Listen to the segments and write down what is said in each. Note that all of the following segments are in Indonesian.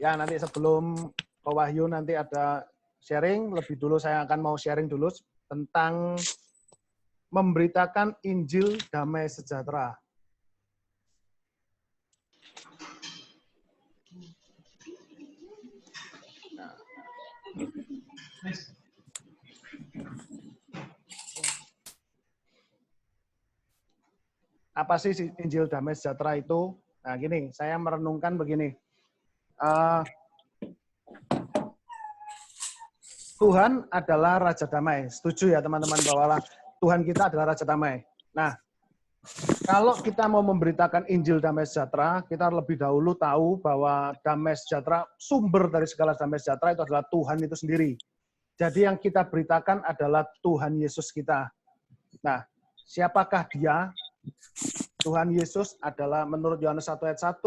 Ya, nanti sebelum Pak Wahyu nanti ada sharing, lebih dulu saya akan mau sharing dulu tentang memberitakan Injil damai sejahtera. Nah. Apa sih Injil damai sejahtera itu? Nah, gini, saya merenungkan begini. Tuhan adalah Raja Damai. Setuju ya teman-teman bahwa Tuhan kita adalah Raja Damai. Nah, kalau kita mau memberitakan Injil damai sejahtera, kita lebih dahulu tahu bahwa damai sejahtera, sumber dari segala damai sejahtera itu adalah Tuhan itu sendiri. Jadi yang kita beritakan adalah Tuhan Yesus kita. Nah, siapakah dia? Tuhan Yesus adalah menurut Yohanes 1 ayat 1,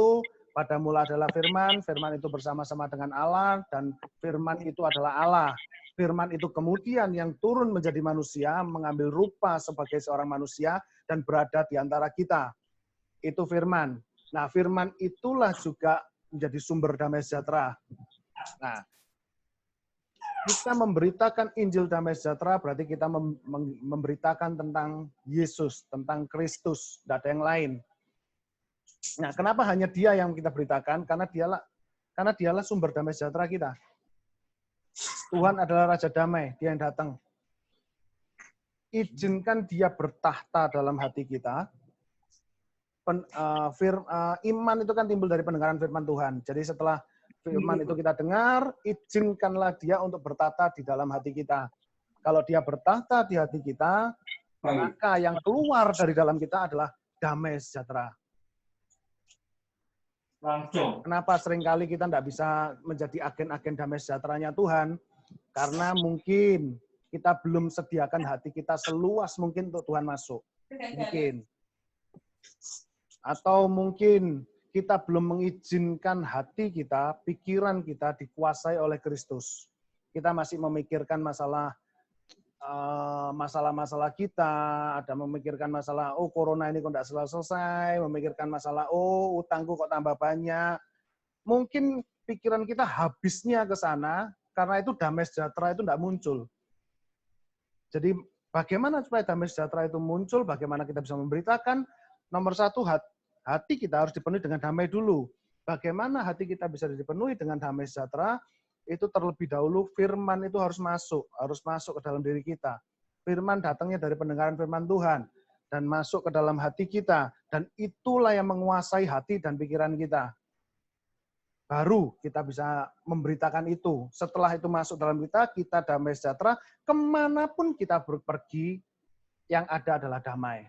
pada mula adalah firman, firman itu bersama-sama dengan Allah, dan firman itu adalah Allah. Firman itu kemudian yang turun menjadi manusia, mengambil rupa sebagai seorang manusia, dan berada di antara kita. Itu firman. Nah, firman itulah juga menjadi sumber damai sejahtera. Nah, kita memberitakan Injil damai sejahtera berarti kita memberitakan tentang Yesus, tentang Kristus, tidak ada yang lain. Nah, kenapa hanya Dia yang kita beritakan? Karena dialah sumber damai sejahtera kita. Tuhan adalah Raja Damai, Dia yang datang. Izinkan Dia bertahta dalam hati kita. Iman itu kan timbul dari pendengaran firman Tuhan. Jadi setelah firman itu kita dengar, izinkanlah Dia untuk bertahta di dalam hati kita. Kalau Dia bertahta di hati kita, maka yang keluar dari dalam kita adalah damai sejahtera. Kenapa seringkali kita tidak bisa menjadi agen-agen damai sejahteranya Tuhan? Karena mungkin kita belum sediakan hati kita seluas mungkin untuk Tuhan masuk. Mungkin. Atau mungkin kita belum mengizinkan hati kita, pikiran kita dikuasai oleh Kristus. Kita masih memikirkan masalah-masalah kita, ada memikirkan masalah, oh corona ini kok tidak selesai, memikirkan masalah, oh utangku kok tambah banyak. Mungkin pikiran kita habisnya ke sana, karena itu damai sejahtera itu tidak muncul. Jadi bagaimana supaya damai sejahtera itu muncul, bagaimana kita bisa memberitakan? Nomor satu, hati kita harus dipenuhi dengan damai dulu. Bagaimana hati kita bisa dipenuhi dengan damai sejahtera? Itu terlebih dahulu firman itu harus masuk ke dalam diri kita. Firman datangnya dari pendengaran firman Tuhan dan masuk ke dalam hati kita, dan itulah yang menguasai hati dan pikiran kita. Baru kita bisa memberitakan itu. Setelah itu masuk dalam kita damai sejahtera, kemanapun kita pergi, yang ada adalah damai.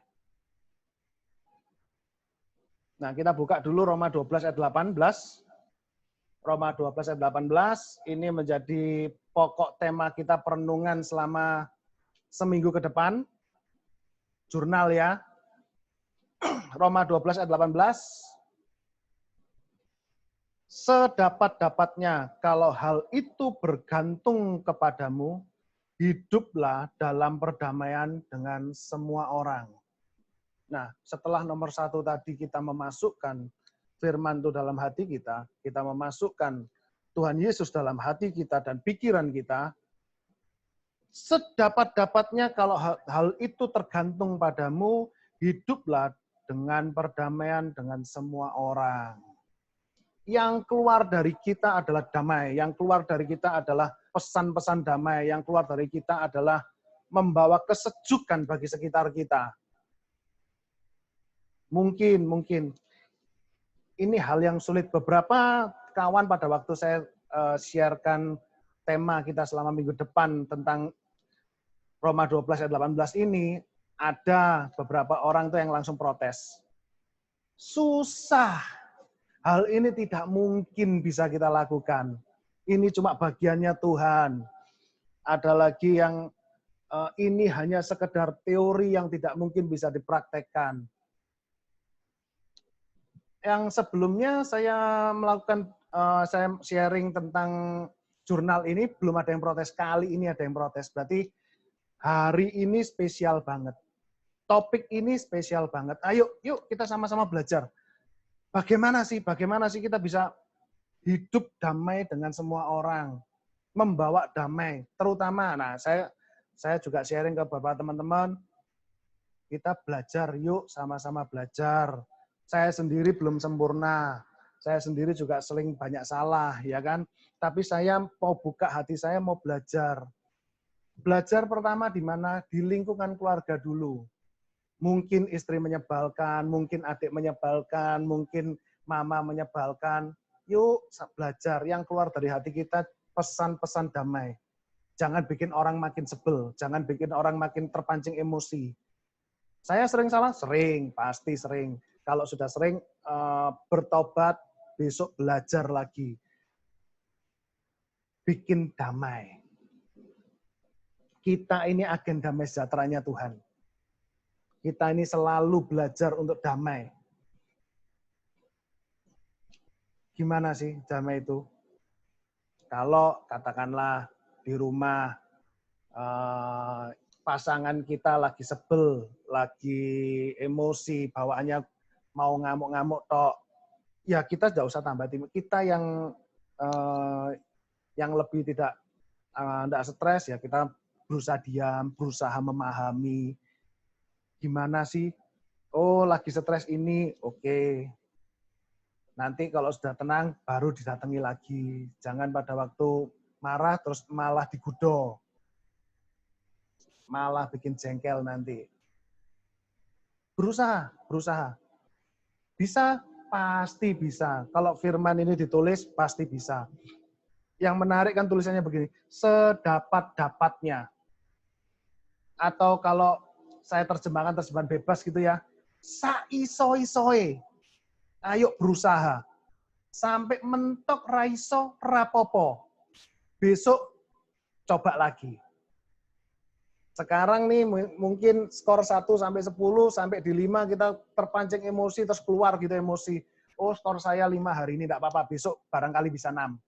Nah, kita buka dulu Roma 12 ayat 18. Roma 12 ayat 18, ini menjadi pokok tema kita perenungan selama seminggu ke depan. Jurnal ya. Roma 12 ayat 18. Sedapat-dapatnya, kalau hal itu bergantung kepadamu, hiduplah dalam perdamaian dengan semua orang. Nah, setelah nomor satu tadi kita memasukkan firman itu dalam hati kita, kita memasukkan Tuhan Yesus dalam hati kita dan pikiran kita, sedapat-dapatnya kalau hal itu tergantung padamu, hiduplah dengan perdamaian dengan semua orang. Yang keluar dari kita adalah damai, yang keluar dari kita adalah pesan-pesan damai, yang keluar dari kita adalah membawa kesejukan bagi sekitar kita. Mungkin ini hal yang sulit. Beberapa kawan pada waktu saya sharekan tema kita selama minggu depan tentang Roma 12 ayat 18 ini, ada beberapa orang tuh yang langsung protes. Susah. Hal ini tidak mungkin bisa kita lakukan. Ini cuma bagiannya Tuhan. Ada lagi yang ini hanya sekedar teori yang tidak mungkin bisa dipraktekkan. Yang sebelumnya saya melakukan, saya sharing tentang jurnal ini, belum ada yang protes. Kali ini ada yang protes. Berarti hari ini spesial banget. Topik ini spesial banget. Ayo, yuk kita sama-sama belajar. Bagaimana sih kita bisa hidup damai dengan semua orang, membawa damai, terutama, nah saya juga sharing ke beberapa teman-teman, kita belajar yuk, sama-sama belajar. Saya sendiri belum sempurna, saya sendiri juga sering banyak salah, ya kan? Tapi saya mau buka hati saya, mau belajar. Belajar pertama di mana? Di lingkungan keluarga dulu. Mungkin istri menyebalkan, mungkin adik menyebalkan, mungkin mama menyebalkan. Yuk belajar, yang keluar dari hati kita pesan-pesan damai. Jangan bikin orang makin sebel, jangan bikin orang makin terpancing emosi. Saya sering salah? Sering, pasti sering. Kalau sudah sering, bertobat, besok belajar lagi. Bikin damai. Kita ini agen damai sejahteranya Tuhan. Kita ini selalu belajar untuk damai. Gimana sih damai itu? Kalau katakanlah di rumah, pasangan kita lagi sebel, lagi emosi, bawaannya mau ngamuk-ngamuk tok, ya kita tidak usah tambah timur. Kita yang lebih tidak stres, ya kita berusaha diam, berusaha memahami. Gimana sih? Oh, lagi stres ini, oke. Nanti kalau sudah tenang, baru didatangi lagi. Jangan pada waktu marah, terus malah digudo. Malah bikin jengkel nanti. Berusaha. Bisa? Pasti bisa. Kalau firman ini ditulis, pasti bisa. Yang menarik kan tulisannya begini, sedapat-dapatnya. Atau kalau saya terjemahkan bebas gitu ya, saiso-isoe. Ayo berusaha. Sampai mentok raiso rapopo. Besok coba lagi. Sekarang nih mungkin skor 1 sampai 10, sampai di 5 kita terpancing emosi, terus keluar gitu emosi. Oh, skor saya 5 hari ini, enggak apa-apa. Besok barangkali bisa 6.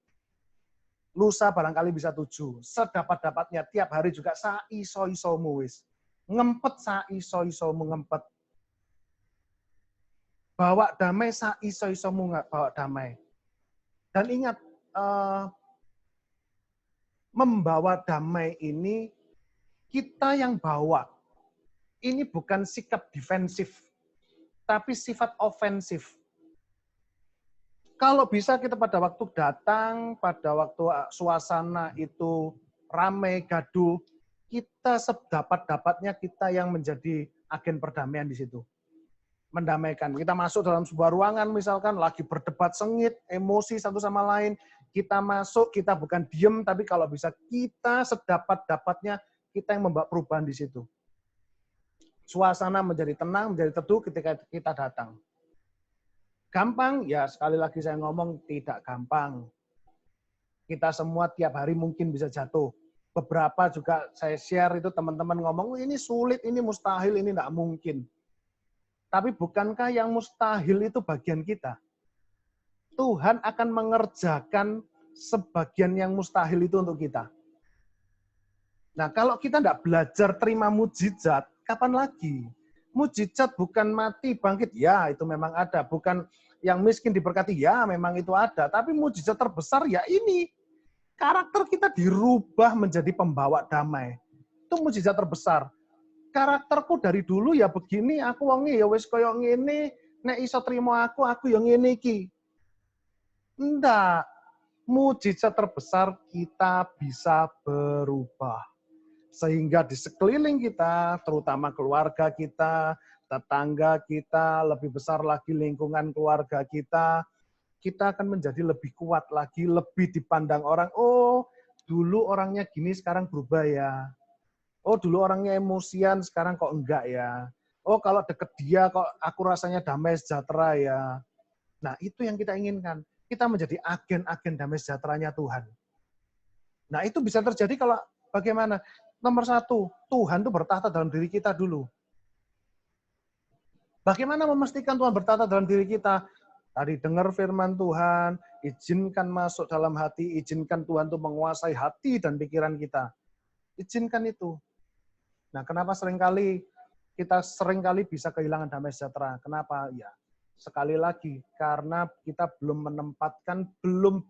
Lusa barangkali bisa 7. Sedapat-dapatnya, tiap hari juga saiso-isomu wis. Ngempet saiso-isomu ngempet. Bawa damai saiso-isomu bawa damai. Dan ingat, membawa damai ini kita yang bawa. Ini bukan sikap defensif, tapi sifat ofensif. Kalau bisa kita pada waktu datang, pada waktu suasana itu ramai, gaduh, kita sedapat-dapatnya kita yang menjadi agen perdamaian di situ. Mendamaikan. Kita masuk dalam sebuah ruangan misalkan, lagi berdebat sengit, emosi satu sama lain, kita masuk, kita bukan diem, tapi kalau bisa kita sedapat-dapatnya, kita yang membawa perubahan di situ. Suasana menjadi tenang, menjadi teduh ketika kita datang. Gampang? Ya sekali lagi saya ngomong, tidak gampang. Kita semua tiap hari mungkin bisa jatuh. Beberapa juga saya share itu teman-teman ngomong, ini sulit, ini mustahil, ini tidak mungkin. Tapi bukankah yang mustahil itu bagian kita? Tuhan akan mengerjakan sebagian yang mustahil itu untuk kita. Nah, kalau kita tidak belajar terima mujizat, kapan lagi? Mujizat bukan mati, bangkit, ya itu memang ada. Bukan yang miskin diberkati, ya memang itu ada. Tapi mujizat terbesar ya ini. Karakter kita dirubah menjadi pembawa damai. Itu mujizat terbesar. Karakterku dari dulu ya begini, aku wonge ya wis koyo ngene, nek iso trimo aku yang ngene iki. Enggak. Mujizat terbesar kita bisa berubah. Sehingga di sekeliling kita, terutama keluarga kita, tetangga kita, lebih besar lagi lingkungan keluarga kita akan menjadi lebih kuat lagi, lebih dipandang orang, oh dulu orangnya gini, sekarang berubah ya. Oh, dulu orangnya emosian, sekarang kok enggak ya. Oh, kalau deket dia kok aku rasanya damai sejahtera ya. Nah, itu yang kita inginkan. Kita menjadi agen-agen damai sejahteranya Tuhan. Nah, itu bisa terjadi kalau bagaimana? Nomor 1, Tuhan itu bertahta dalam diri kita dulu. Bagaimana memastikan Tuhan bertahta dalam diri kita? Tadi dengar firman Tuhan, izinkan masuk dalam hati, izinkan Tuhan itu menguasai hati dan pikiran kita. Izinkan itu. Nah, kenapa kita seringkali bisa kehilangan damai sejahtera? Kenapa? Ya, Sekali lagi, karena kita belum menempatkan, belum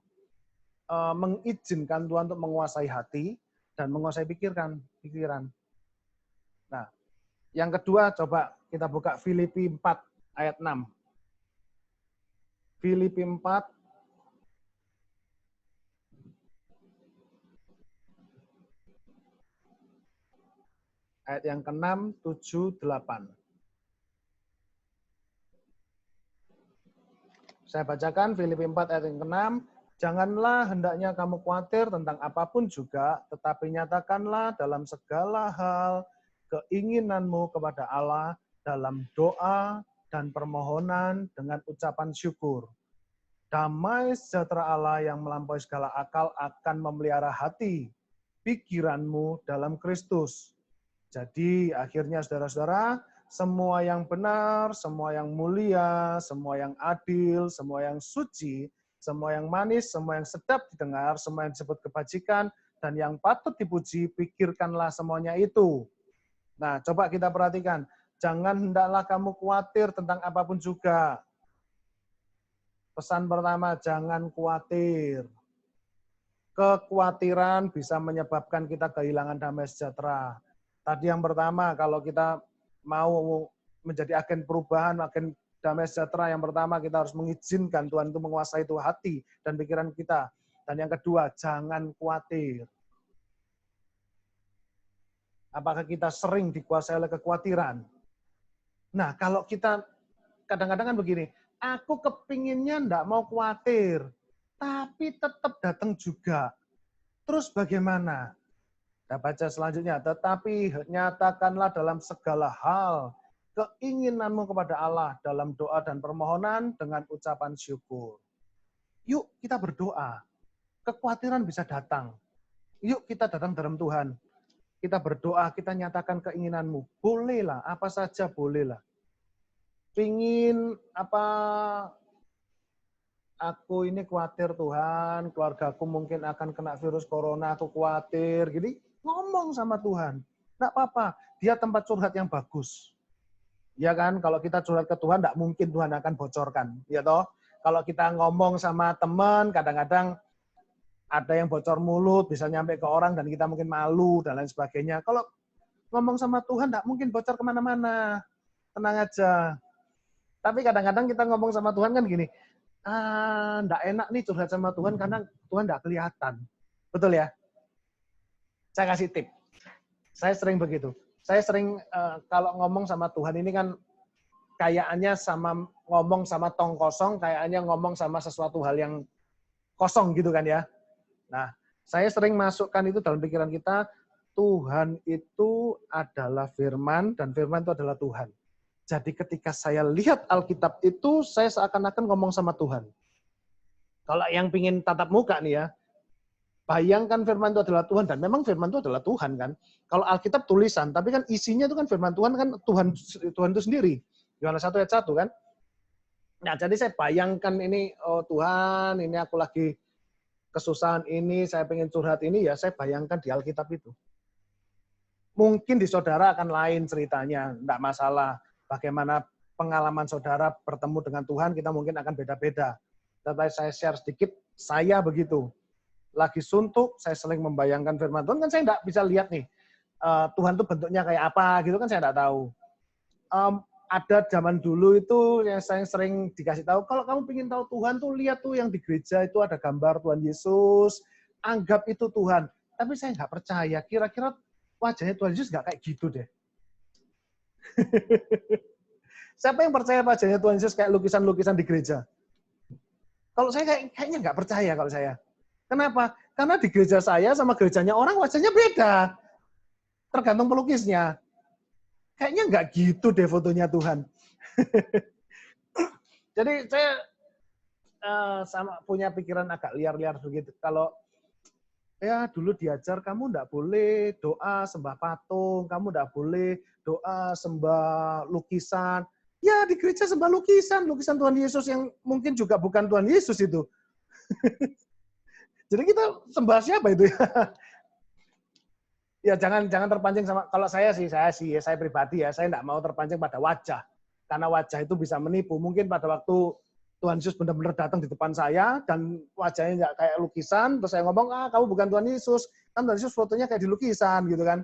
mengizinkan Tuhan untuk menguasai hati dan menguasai pikiran. Nah, yang kedua coba kita buka Filipi 4 ayat 6. Filipi 4 ayat yang ke-6, 7, 8. Saya bacakan Filipi 4 ayat yang ke-6. Janganlah hendaknya kamu khawatir tentang apapun juga, tetapi nyatakanlah dalam segala hal keinginanmu kepada Allah dalam doa dan permohonan dengan ucapan syukur. Damai sejahtera Allah yang melampaui segala akal akan memelihara hati, pikiranmu dalam Kristus. Jadi akhirnya saudara-saudara, semua yang benar, semua yang mulia, semua yang adil, semua yang suci, semua yang manis, semua yang sedap didengar, semua yang disebut kebajikan, dan yang patut dipuji, pikirkanlah semuanya itu. Nah, coba kita perhatikan. Jangan hendaklah kamu khawatir tentang apapun juga. Pesan pertama, jangan khawatir. Kekhawatiran bisa menyebabkan kita kehilangan damai sejahtera. Tadi yang pertama, kalau kita mau menjadi agen perubahan, agen damai sejahtera, yang pertama kita harus mengizinkan Tuhan itu menguasai itu hati dan pikiran kita. Dan yang kedua, jangan khawatir. Apakah kita sering dikuasai oleh kekhawatiran? Nah, kalau kita kadang-kadang kan begini, aku kepinginnya enggak mau khawatir, tapi tetap datang juga. Terus bagaimana? Kita baca selanjutnya, tetapi nyatakanlah dalam segala hal keinginanmu kepada Allah dalam doa dan permohonan dengan ucapan syukur. Yuk kita berdoa. Kekhawatiran bisa datang. Yuk kita datang dalam Tuhan. Kita berdoa, kita nyatakan keinginanmu. Bolehlah, apa saja bolehlah. Pingin apa, aku ini khawatir Tuhan, keluargaku mungkin akan kena virus corona, aku khawatir. Jadi ngomong sama Tuhan. Enggak apa-apa, dia tempat curhat yang bagus. Ya kan, kalau kita curhat ke Tuhan, enggak mungkin Tuhan akan bocorkan. Ya toh, kalau kita ngomong sama teman, kadang-kadang ada yang bocor mulut, bisa nyampe ke orang, dan kita mungkin malu, dan lain sebagainya. Kalau ngomong sama Tuhan, enggak mungkin bocor kemana-mana. Tenang aja. Tapi kadang-kadang kita ngomong sama Tuhan kan gini, enggak enak nih curhat sama Tuhan, karena Tuhan enggak kelihatan. Betul ya? Saya kasih tip. Saya sering begitu. Saya sering kalau ngomong sama Tuhan ini kan kayaknya sama ngomong sama tong kosong, kayaknya ngomong sama sesuatu hal yang kosong gitu kan ya. Nah, saya sering masukkan itu dalam pikiran kita, Tuhan itu adalah firman, dan firman itu adalah Tuhan. Jadi ketika saya lihat Alkitab itu, saya seakan-akan ngomong sama Tuhan. Kalau yang pingin tatap muka nih ya, bayangkan firman itu adalah Tuhan, dan memang firman itu adalah Tuhan kan. Kalau Alkitab tulisan, tapi kan isinya itu kan firman Tuhan kan Tuhan itu sendiri. Yohanes 1 ayat 1 kan. Nah, jadi saya bayangkan ini, oh Tuhan, ini aku lagi kesusahan ini, saya pengen curhat ini, ya saya bayangkan di Alkitab itu. Mungkin di saudara akan lain ceritanya, enggak masalah. Bagaimana pengalaman saudara bertemu dengan Tuhan, kita mungkin akan beda-beda. Tapi saya share sedikit, saya begitu. Lagi suntuk, saya sering membayangkan firman Tuhan, kan saya enggak bisa lihat nih, Tuhan itu bentuknya kayak apa, gitu kan saya enggak tahu. Ada zaman dulu itu yang saya sering dikasih tahu, kalau kamu ingin tahu Tuhan tuh lihat tuh yang di gereja itu ada gambar Tuhan Yesus, anggap itu Tuhan. Tapi saya nggak percaya, kira-kira wajahnya Tuhan Yesus nggak kayak gitu deh. Siapa yang percaya wajahnya Tuhan Yesus kayak lukisan-lukisan di gereja? Kalau saya kayaknya nggak percaya kalau saya. Kenapa? Karena di gereja saya sama gerejanya orang wajahnya beda. Tergantung pelukisnya. Kayaknya nggak gitu deh fotonya Tuhan. Jadi saya sama punya pikiran agak liar-liar begitu. Kalau ya dulu diajar kamu nggak boleh doa sembah patung, kamu nggak boleh doa sembah lukisan. Ya di gereja sembah lukisan Tuhan Yesus yang mungkin juga bukan Tuhan Yesus itu. Jadi kita sembah siapa itu ya? Ya jangan terpancing sama, kalau saya pribadi ya, saya enggak mau terpancing pada wajah. Karena wajah itu bisa menipu. Mungkin pada waktu Tuhan Yesus benar-benar datang di depan saya, dan wajahnya nggak kayak lukisan, terus saya ngomong, kamu bukan Tuhan Yesus. Kan Tuhan Yesus fotonya kayak di lukisan, gitu kan.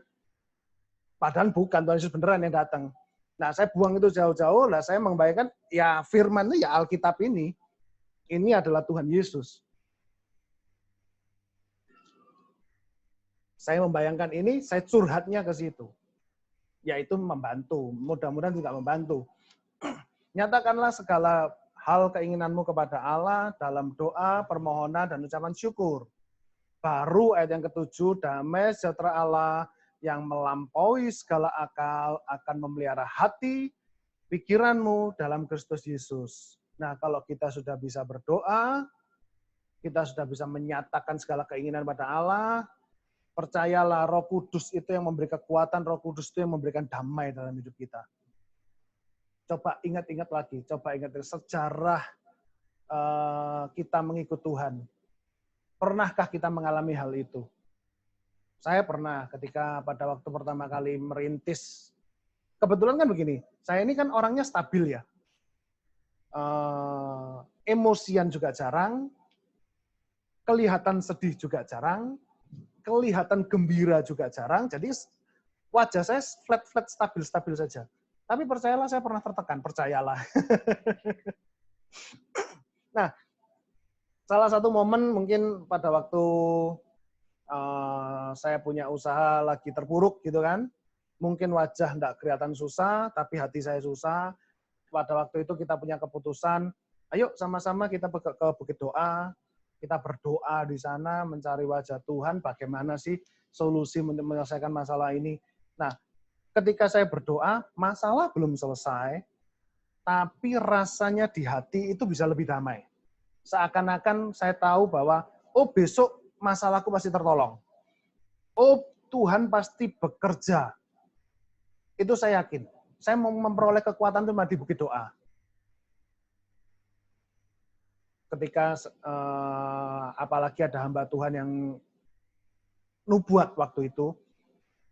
Padahal bukan, Tuhan Yesus beneran yang datang. Nah, saya buang itu jauh-jauh, lah saya membayangkan, ya firman ya Alkitab ini adalah Tuhan Yesus. Saya membayangkan ini, saya curhatnya ke situ. Yaitu membantu, mudah-mudahan juga membantu. Nyatakanlah segala hal keinginanmu kepada Allah dalam doa, permohonan, dan ucapan syukur. Baru ayat yang ke-7, damai sejahtera Allah yang melampaui segala akal akan memelihara hati, pikiranmu dalam Kristus Yesus. Nah, kalau kita sudah bisa berdoa, kita sudah bisa menyatakan segala keinginan pada Allah, percayalah Roh Kudus itu yang memberi kekuatan, Roh Kudus itu yang memberikan damai dalam hidup kita. Coba ingat-ingat lagi, sejarah kita mengikut Tuhan. Pernahkah kita mengalami hal itu? Saya pernah ketika pada waktu pertama kali merintis. Kebetulan kan begini, saya ini kan orangnya stabil ya. Emosian juga jarang, kelihatan sedih juga jarang, kelihatan gembira juga jarang. Jadi wajah saya flat-flat, stabil-stabil saja. Tapi percayalah, saya pernah tertekan, percayalah. Nah, salah satu momen mungkin pada waktu saya punya usaha lagi terpuruk gitu kan. Mungkin wajah enggak kelihatan susah, tapi hati saya susah. Pada waktu itu kita punya keputusan, ayo sama-sama kita ke Bukit Doa, kita berdoa di sana, mencari wajah Tuhan, bagaimana sih solusi untuk menyelesaikan masalah ini. Nah, ketika saya berdoa, masalah belum selesai, tapi rasanya di hati itu bisa lebih damai. Seakan-akan saya tahu bahwa, besok masalahku pasti tertolong. Tuhan pasti bekerja. Itu saya yakin. Saya mau memperoleh kekuatan itu di Bukit Doa. Ketika apalagi ada hamba Tuhan yang nubuat waktu itu,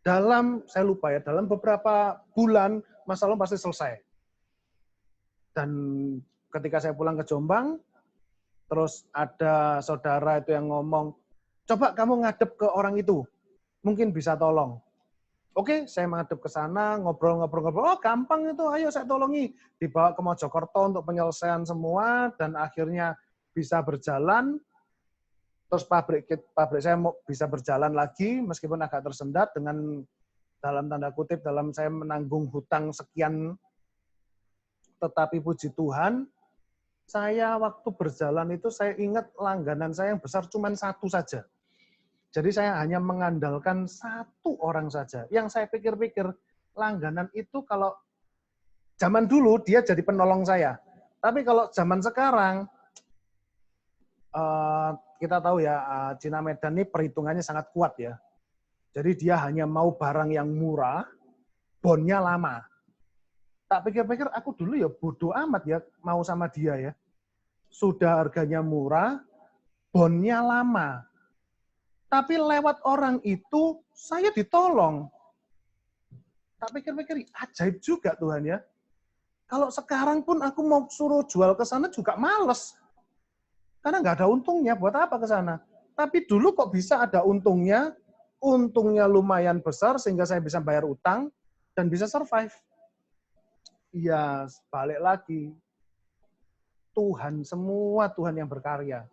saya lupa ya, dalam beberapa bulan masalah pasti selesai. Dan ketika saya pulang ke Jombang, terus ada saudara itu yang ngomong, coba kamu ngadep ke orang itu, mungkin bisa tolong. Oke, saya menghadap ke sana, ngobrol-ngobrol, gampang itu, ayo saya tolongi. Dibawa ke Mojokerto untuk penyelesaian semua, dan akhirnya bisa berjalan. Terus pabrik saya bisa berjalan lagi, meskipun agak tersendat dengan dalam tanda kutip, dalam saya menanggung hutang sekian, tetapi puji Tuhan, saya waktu berjalan itu saya ingat langganan saya yang besar cuma satu saja. Jadi saya hanya mengandalkan satu orang saja. Yang saya pikir-pikir, langganan itu kalau zaman dulu dia jadi penolong saya. Tapi kalau zaman sekarang, kita tahu ya, Cina Medan ini perhitungannya sangat kuat ya. Jadi dia hanya mau barang yang murah, bonnya lama. Tak pikir-pikir, aku dulu ya bodoh amat ya mau sama dia ya. Sudah harganya murah, bonnya lama. Tapi lewat orang itu, saya ditolong. Tak pikir-pikir, ajaib juga Tuhan ya. Kalau sekarang pun aku mau suruh jual ke sana juga males. Karena nggak ada untungnya, buat apa ke sana. Tapi dulu kok bisa ada untungnya lumayan besar sehingga saya bisa bayar utang dan bisa survive. Iya, balik lagi. Tuhan, semua Tuhan yang berkarya.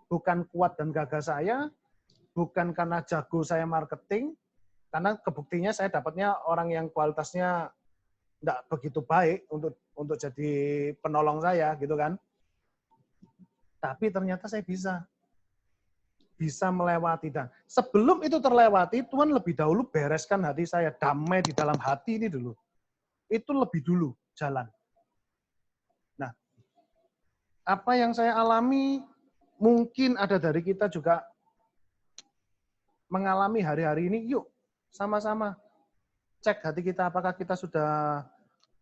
Bukan kuat dan gagah saya, bukan karena jago saya marketing, karena kebuktinya saya dapatnya orang yang kualitasnya tidak begitu baik untuk jadi penolong saya, gitu kan. Tapi ternyata saya bisa melewati. Dan sebelum itu terlewati, Tuhan lebih dahulu bereskan hati saya, damai di dalam hati ini dulu. Itu lebih dulu jalan. Nah, apa yang saya alami, mungkin ada dari kita juga mengalami hari-hari ini, yuk sama-sama cek hati kita, apakah kita sudah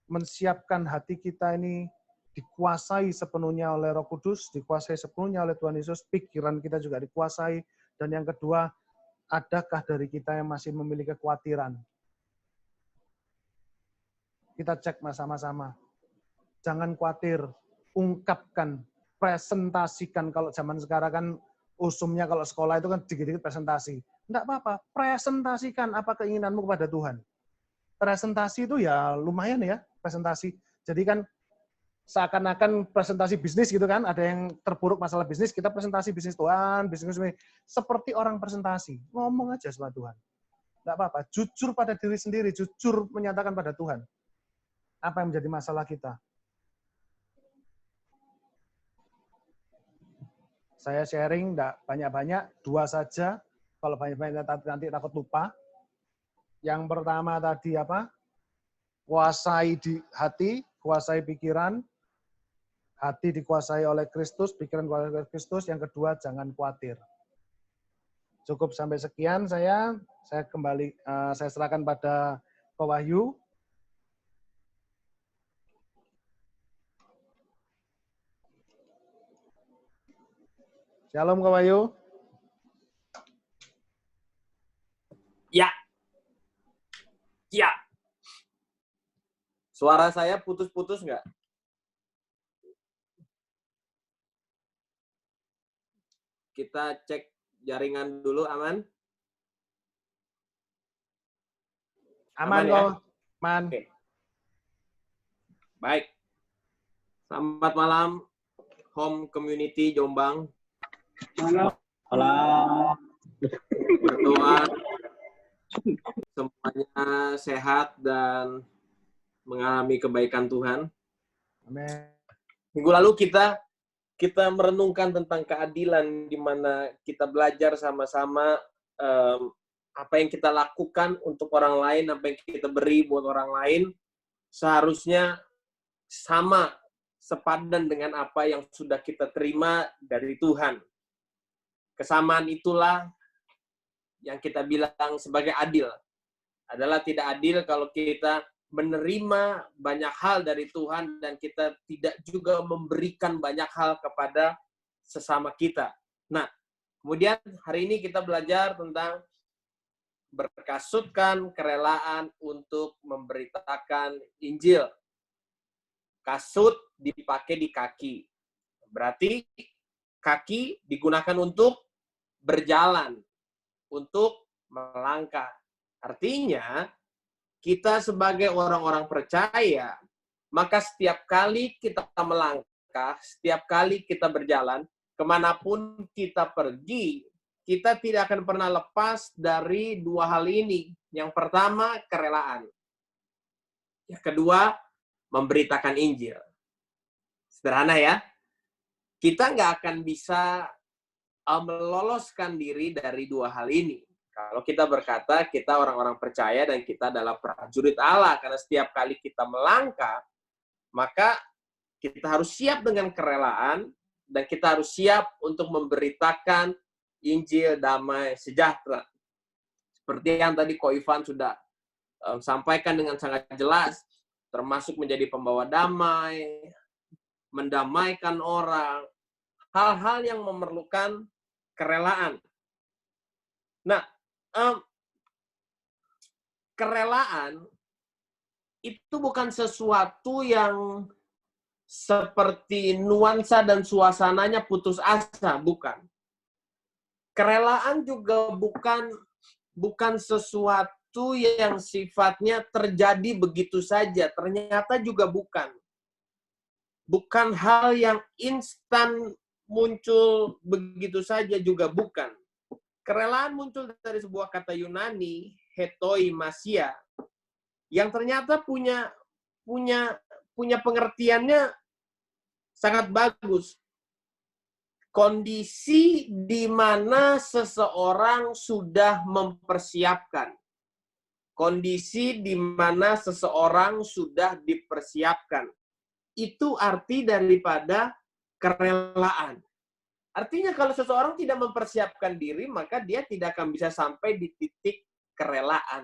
menyiapkan hati kita ini dikuasai sepenuhnya oleh Roh Kudus, dikuasai sepenuhnya oleh Tuhan Yesus, pikiran kita juga dikuasai, dan yang kedua, adakah dari kita yang masih memiliki kekhawatiran? Kita cek sama-sama. jangan khawatir, ungkapkan, presentasikan. Kalau zaman sekarang kan usumnya kalau sekolah itu kan dikit-dikit presentasi. Enggak apa-apa, presentasikan apa keinginanmu kepada Tuhan. Presentasi itu ya lumayan ya, presentasi. Jadi kan seakan-akan presentasi bisnis gitu kan, ada yang terpuruk masalah bisnis, kita presentasi bisnis Tuhan, bisnis ini. Seperti orang presentasi, ngomong aja sama Tuhan. Enggak apa-apa, jujur pada diri sendiri, jujur menyatakan pada Tuhan. Apa yang menjadi masalah kita. Saya sharing enggak banyak-banyak, 2 saja. Kalau banyak-banyak nanti takut lupa. Yang pertama tadi apa? Kuasai di hati, kuasai pikiran, hati dikuasai oleh Kristus, pikiran dikuasai oleh Kristus. Yang kedua, jangan khawatir. Cukup sampai sekian saya kembali, saya serahkan pada Ko Wahyu. Shalom Ko Wahyu. Ya. Ya. Suara saya putus-putus nggak? Kita cek jaringan dulu, aman? Aman ya? kok, aman. Oke. Baik. Selamat malam, Home Community Jombang. Malam. Berdoa semuanya sehat dan mengalami kebaikan Tuhan. Amin. Minggu lalu kita merenungkan tentang keadilan, di mana kita belajar sama-sama apa yang kita lakukan untuk orang lain, apa yang kita beri buat orang lain, seharusnya sama, sepadan dengan apa yang sudah kita terima dari Tuhan. Kesamaan itulah yang kita bilang sebagai adil. Adalah tidak adil kalau kita menerima banyak hal dari Tuhan dan kita tidak juga memberikan banyak hal kepada sesama kita. Nah, kemudian hari ini kita belajar tentang berkasutkan kerelaan untuk memberitakan Injil. Kasut dipakai di kaki. Berarti kaki digunakan untuk berjalan, untuk melangkah. Artinya, kita sebagai orang-orang percaya, maka setiap kali kita melangkah, setiap kali kita berjalan, kemanapun kita pergi, kita tidak akan pernah lepas dari 2 hal ini. Yang pertama, kerelaan. Yang kedua, memberitakan Injil. Sederhana ya. Kita nggak akan bisa meloloskan diri dari 2 hal ini. Kalau kita berkata, kita orang-orang percaya dan kita adalah prajurit Allah. Karena setiap kali kita melangkah, maka kita harus siap dengan kerelaan, dan kita harus siap untuk memberitakan Injil damai sejahtera. Seperti yang tadi Ko Ivan sudah sampaikan dengan sangat jelas, termasuk menjadi pembawa damai, mendamaikan orang, hal-hal yang memerlukan kerelaan. Nah, kerelaan itu bukan sesuatu yang seperti nuansa dan suasananya putus asa, bukan. Kerelaan juga bukan sesuatu yang sifatnya terjadi begitu saja, ternyata juga bukan. Bukan hal yang instan muncul begitu saja, juga bukan. Kerelaan muncul dari sebuah kata Yunani, hetoimasia, yang ternyata punya pengertiannya sangat bagus. Kondisi di mana seseorang sudah mempersiapkan. Kondisi di mana seseorang sudah dipersiapkan. Itu arti daripada kerelaan. Artinya kalau seseorang tidak mempersiapkan diri, maka dia tidak akan bisa sampai di titik kerelaan.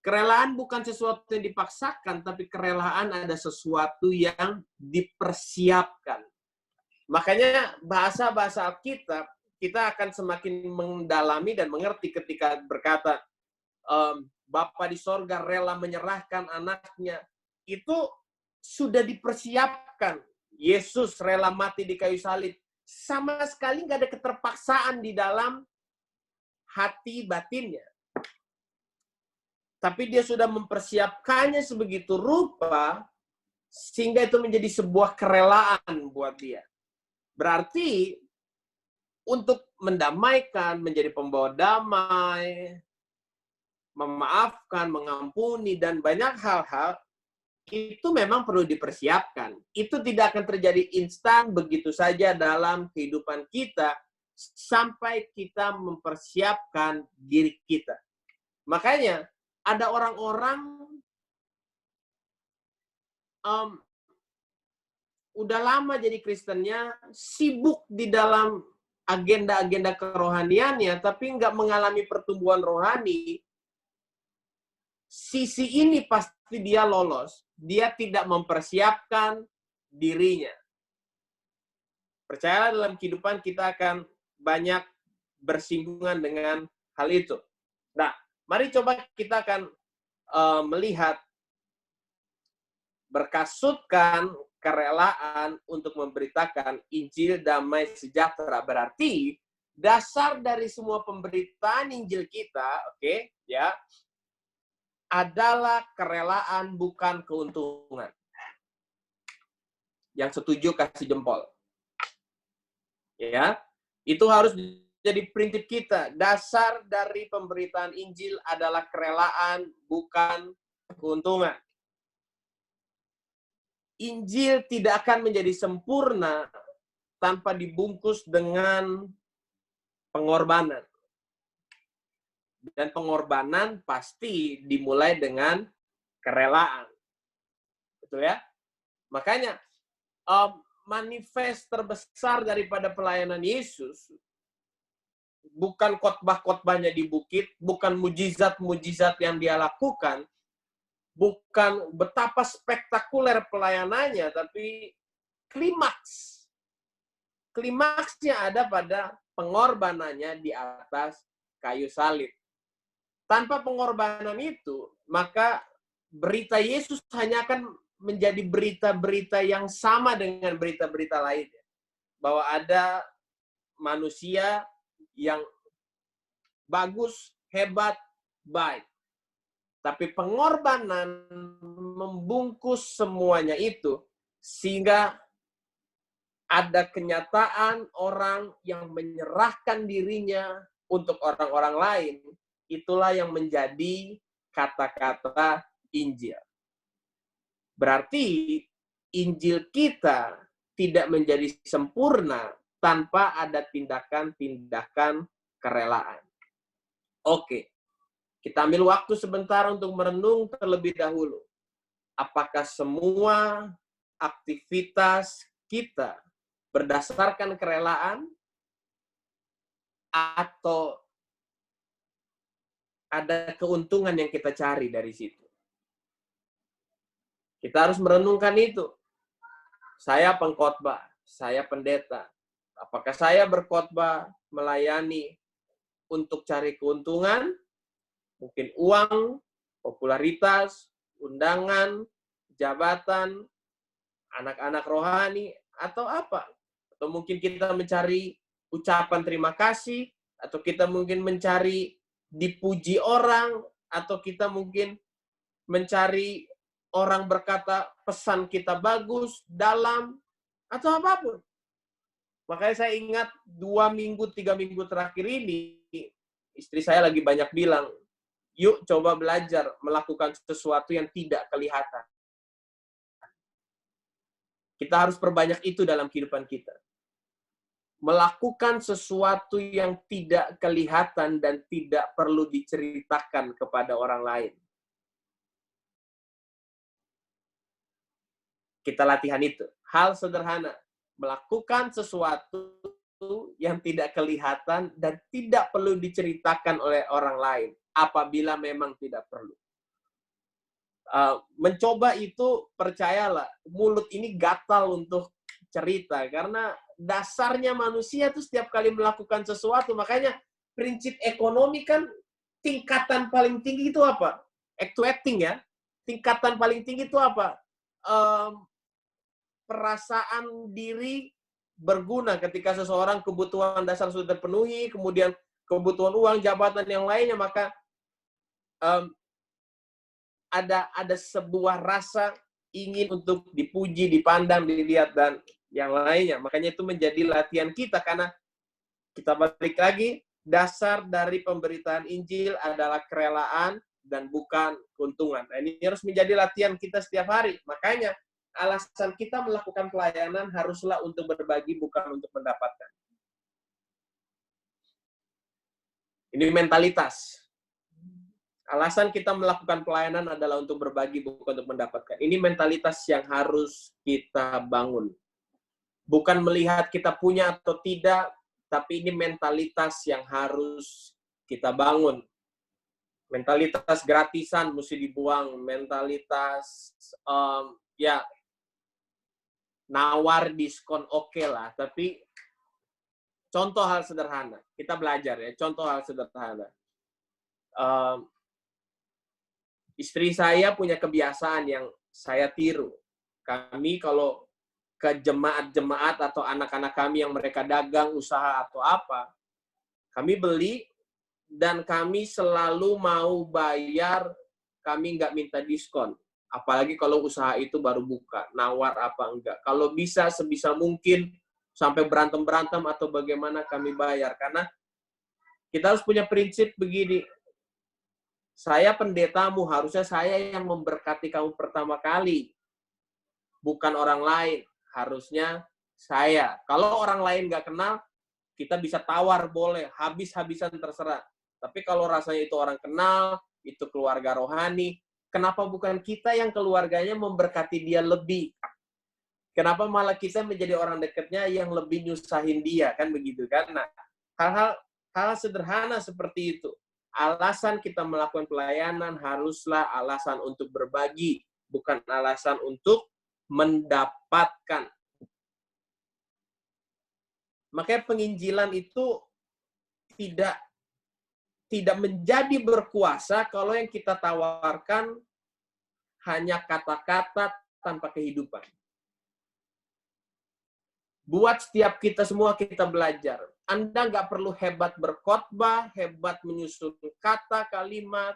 Kerelaan bukan sesuatu yang dipaksakan, tapi kerelaan ada sesuatu yang dipersiapkan. Makanya bahasa-bahasa Alkitab, kita akan semakin mendalami dan mengerti ketika berkata, Bapa di sorga rela menyerahkan anaknya. Itu sudah dipersiapkan. Yesus rela mati di kayu salib. Sama sekali nggak ada keterpaksaan di dalam hati batinnya. Tapi dia sudah mempersiapkannya sebegitu rupa, sehingga itu menjadi sebuah kerelaan buat dia. Berarti, untuk mendamaikan, menjadi pembawa damai, memaafkan, mengampuni, dan banyak hal-hal, itu memang perlu dipersiapkan. Itu tidak akan terjadi instan begitu saja dalam kehidupan kita, sampai kita mempersiapkan diri kita. Makanya, ada orang-orang udah lama jadi Kristennya, sibuk di dalam agenda-agenda kerohaniannya, tapi nggak mengalami pertumbuhan rohani. Sisi ini pasti dia lolos. Dia tidak mempersiapkan dirinya. Percayalah, dalam kehidupan kita akan banyak bersinggungan dengan hal itu. Nah, mari coba kita akan melihat berkasutkan kerelaan untuk memberitakan Injil damai sejahtera. Berarti dasar dari semua pemberitaan Injil kita, oke, ya, adalah kerelaan, bukan keuntungan. Yang setuju kasih jempol. Ya, itu harus jadi prinsip kita. Dasar dari pemberitaan Injil adalah kerelaan, bukan keuntungan. Injil tidak akan menjadi sempurna tanpa dibungkus dengan pengorbanan. Dan pengorbanan pasti dimulai dengan kerelaan. Betul ya? Makanya, manifest terbesar daripada pelayanan Yesus bukan khotbah-khotbahnya di bukit, bukan mujizat-mujizat yang dia lakukan, bukan betapa spektakuler pelayanannya, tapi klimaks. Klimaksnya ada pada pengorbanannya di atas kayu salib. Tanpa pengorbanan itu, maka berita Yesus hanya akan menjadi berita-berita yang sama dengan berita-berita lainnya. Bahwa ada manusia yang bagus, hebat, baik. Tapi pengorbanan membungkus semuanya itu, sehingga ada kenyataan orang yang menyerahkan dirinya untuk orang-orang lain. Itulah yang menjadi kata-kata Injil. Berarti Injil kita tidak menjadi sempurna tanpa ada tindakan-tindakan kerelaan. Oke. Kita ambil waktu sebentar untuk merenung terlebih dahulu. Apakah semua aktivitas kita berdasarkan kerelaan atau ada keuntungan yang kita cari dari situ? Kita harus merenungkan itu. Saya pengkhotbah, saya pendeta. Apakah saya berkhotbah melayani untuk cari keuntungan? Mungkin uang, popularitas, undangan, jabatan, anak-anak rohani, atau apa? Atau mungkin kita mencari ucapan terima kasih, atau kita mungkin mencari dipuji orang, atau kita mungkin mencari orang berkata pesan kita bagus, dalam, atau apapun. Makanya saya ingat 2 minggu, 3 minggu terakhir ini, istri saya lagi banyak bilang, yuk coba belajar melakukan sesuatu yang tidak kelihatan. Kita harus perbanyak itu dalam kehidupan kita. Melakukan sesuatu yang tidak kelihatan dan tidak perlu diceritakan kepada orang lain. Kita latihan itu. Hal sederhana. Melakukan sesuatu yang tidak kelihatan dan tidak perlu diceritakan oleh orang lain. Apabila memang tidak perlu. Mencoba itu, percayalah, mulut ini gatal untuk cerita. Karena dasarnya manusia itu setiap kali melakukan sesuatu. Makanya prinsip ekonomi kan tingkatan paling tinggi itu apa? Act to acting ya. Tingkatan paling tinggi itu apa? perasaan diri berguna ketika seseorang kebutuhan dasar sudah terpenuhi, kemudian kebutuhan uang, jabatan yang lainnya, maka ada sebuah rasa ingin untuk dipuji, dipandang, dilihat, dan yang lainnya. Makanya itu menjadi latihan kita, karena kita balik lagi, dasar dari pemberitaan Injil adalah kerelaan dan bukan keuntungan. Nah, ini harus menjadi latihan kita setiap hari. Makanya alasan kita melakukan pelayanan haruslah untuk berbagi, bukan untuk mendapatkan. Ini mentalitas. Alasan kita melakukan pelayanan adalah untuk berbagi, bukan untuk mendapatkan. Ini mentalitas yang harus kita bangun. Bukan melihat kita punya atau tidak, tapi ini mentalitas yang harus kita bangun. Mentalitas gratisan mesti dibuang. Mentalitas, nawar diskon oke lah. Tapi contoh hal sederhana. Kita belajar ya, contoh hal sederhana. Istri saya punya kebiasaan yang saya tiru. Kami kalau ke jemaat-jemaat atau anak-anak kami yang mereka dagang, usaha atau apa, kami beli dan kami selalu mau bayar, kami nggak minta diskon. Apalagi kalau usaha itu baru buka, nawar apa enggak. Kalau bisa sebisa mungkin sampai berantem-berantem atau bagaimana kami bayar. Karena kita harus punya prinsip begini, saya pendetamu, harusnya saya yang memberkati kamu pertama kali. Bukan orang lain. Harusnya saya. Kalau orang lain nggak kenal, kita bisa tawar boleh. Habis-habisan terserah. Tapi kalau rasanya itu orang kenal, itu keluarga rohani, kenapa bukan kita yang keluarganya memberkati dia lebih? Kenapa malah kita menjadi orang dekatnya yang lebih nyusahin dia? Kan begitu kan? Nah, hal sederhana seperti itu. Alasan kita melakukan pelayanan haruslah alasan untuk berbagi, bukan alasan untuk mendapatkan. Makanya penginjilan itu tidak menjadi berkuasa kalau yang kita tawarkan hanya kata-kata tanpa kehidupan. Buat setiap kita semua kita belajar. Anda nggak perlu hebat berkhotbah, hebat menyusun kata, kalimat.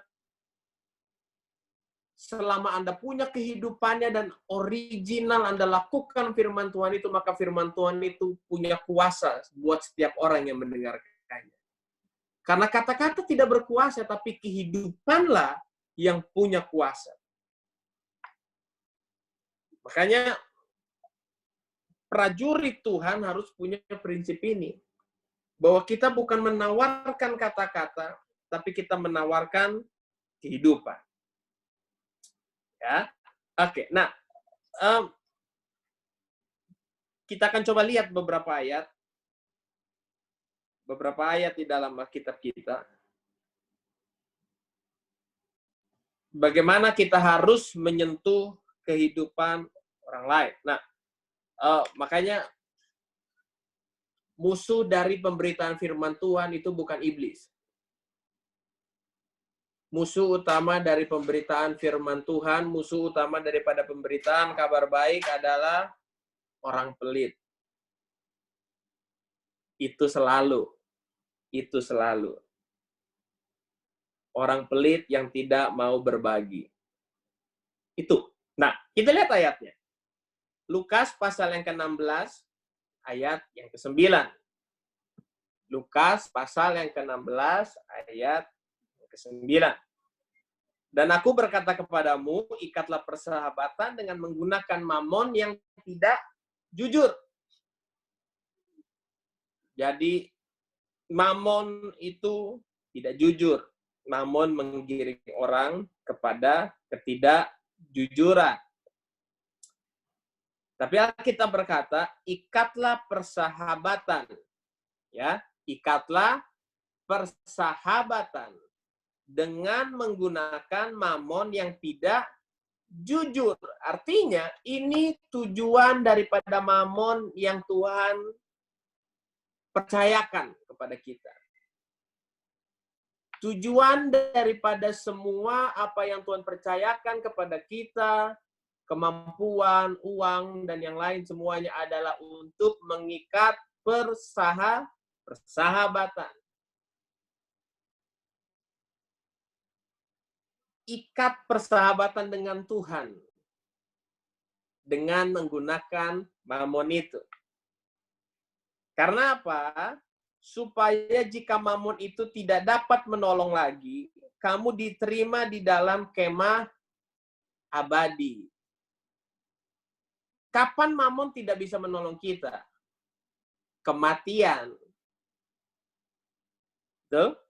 Selama Anda punya kehidupannya dan original Anda lakukan firman Tuhan itu, maka firman Tuhan itu punya kuasa buat setiap orang yang mendengarkannya. Karena kata-kata tidak berkuasa, tapi kehidupanlah yang punya kuasa. Makanya prajurit Tuhan harus punya prinsip ini. Bahwa kita bukan menawarkan kata-kata, tapi kita menawarkan kehidupan. Ya, oke. Nah, kita akan coba lihat beberapa ayat di dalam Alkitab kita. Bagaimana kita harus menyentuh kehidupan orang lain. Nah, makanya musuh dari pemberitaan firman Tuhan itu bukan iblis. Musuh utama dari pemberitaan firman Tuhan, musuh utama daripada pemberitaan kabar baik adalah orang pelit. Itu selalu. Orang pelit yang tidak mau berbagi. Itu. Nah, kita lihat ayatnya. Lukas pasal yang ke-16, ayat yang ke-9. Lukas pasal yang ke-16, ayat yang ke-9. Dan aku berkata kepadamu, ikatlah persahabatan dengan menggunakan mamon yang tidak jujur. Jadi, mamon itu tidak jujur. Mamon menggiring orang kepada ketidakjujuran. Tapi kita berkata, ikatlah persahabatan. Ya, ikatlah persahabatan dengan menggunakan mamon yang tidak jujur. Artinya, ini tujuan daripada mamon yang Tuhan percayakan kepada kita. Tujuan daripada semua apa yang Tuhan percayakan kepada kita, kemampuan, uang, dan yang lain semuanya adalah untuk mengikat persahabatan. Ikat persahabatan dengan Tuhan dengan menggunakan mamon itu. Karena apa? Supaya jika mamon itu tidak dapat menolong lagi, kamu diterima di dalam kemah abadi. Kapan mamon tidak bisa menolong kita? Kematian. Betul?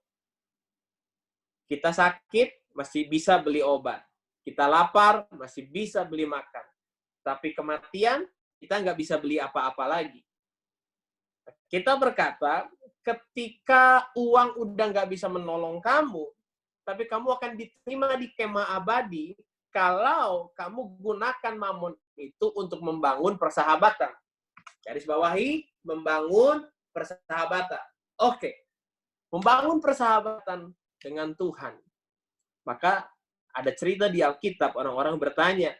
Kita sakit, masih bisa beli obat. Kita lapar, masih bisa beli makan. Tapi kematian, kita nggak bisa beli apa-apa lagi. Kita berkata, ketika uang udah nggak bisa menolong kamu, tapi kamu akan diterima di kemah abadi kalau kamu gunakan mamon itu untuk membangun persahabatan. Garis bawahi, membangun persahabatan. Oke. Membangun persahabatan dengan Tuhan. Maka ada cerita di Alkitab, orang-orang bertanya,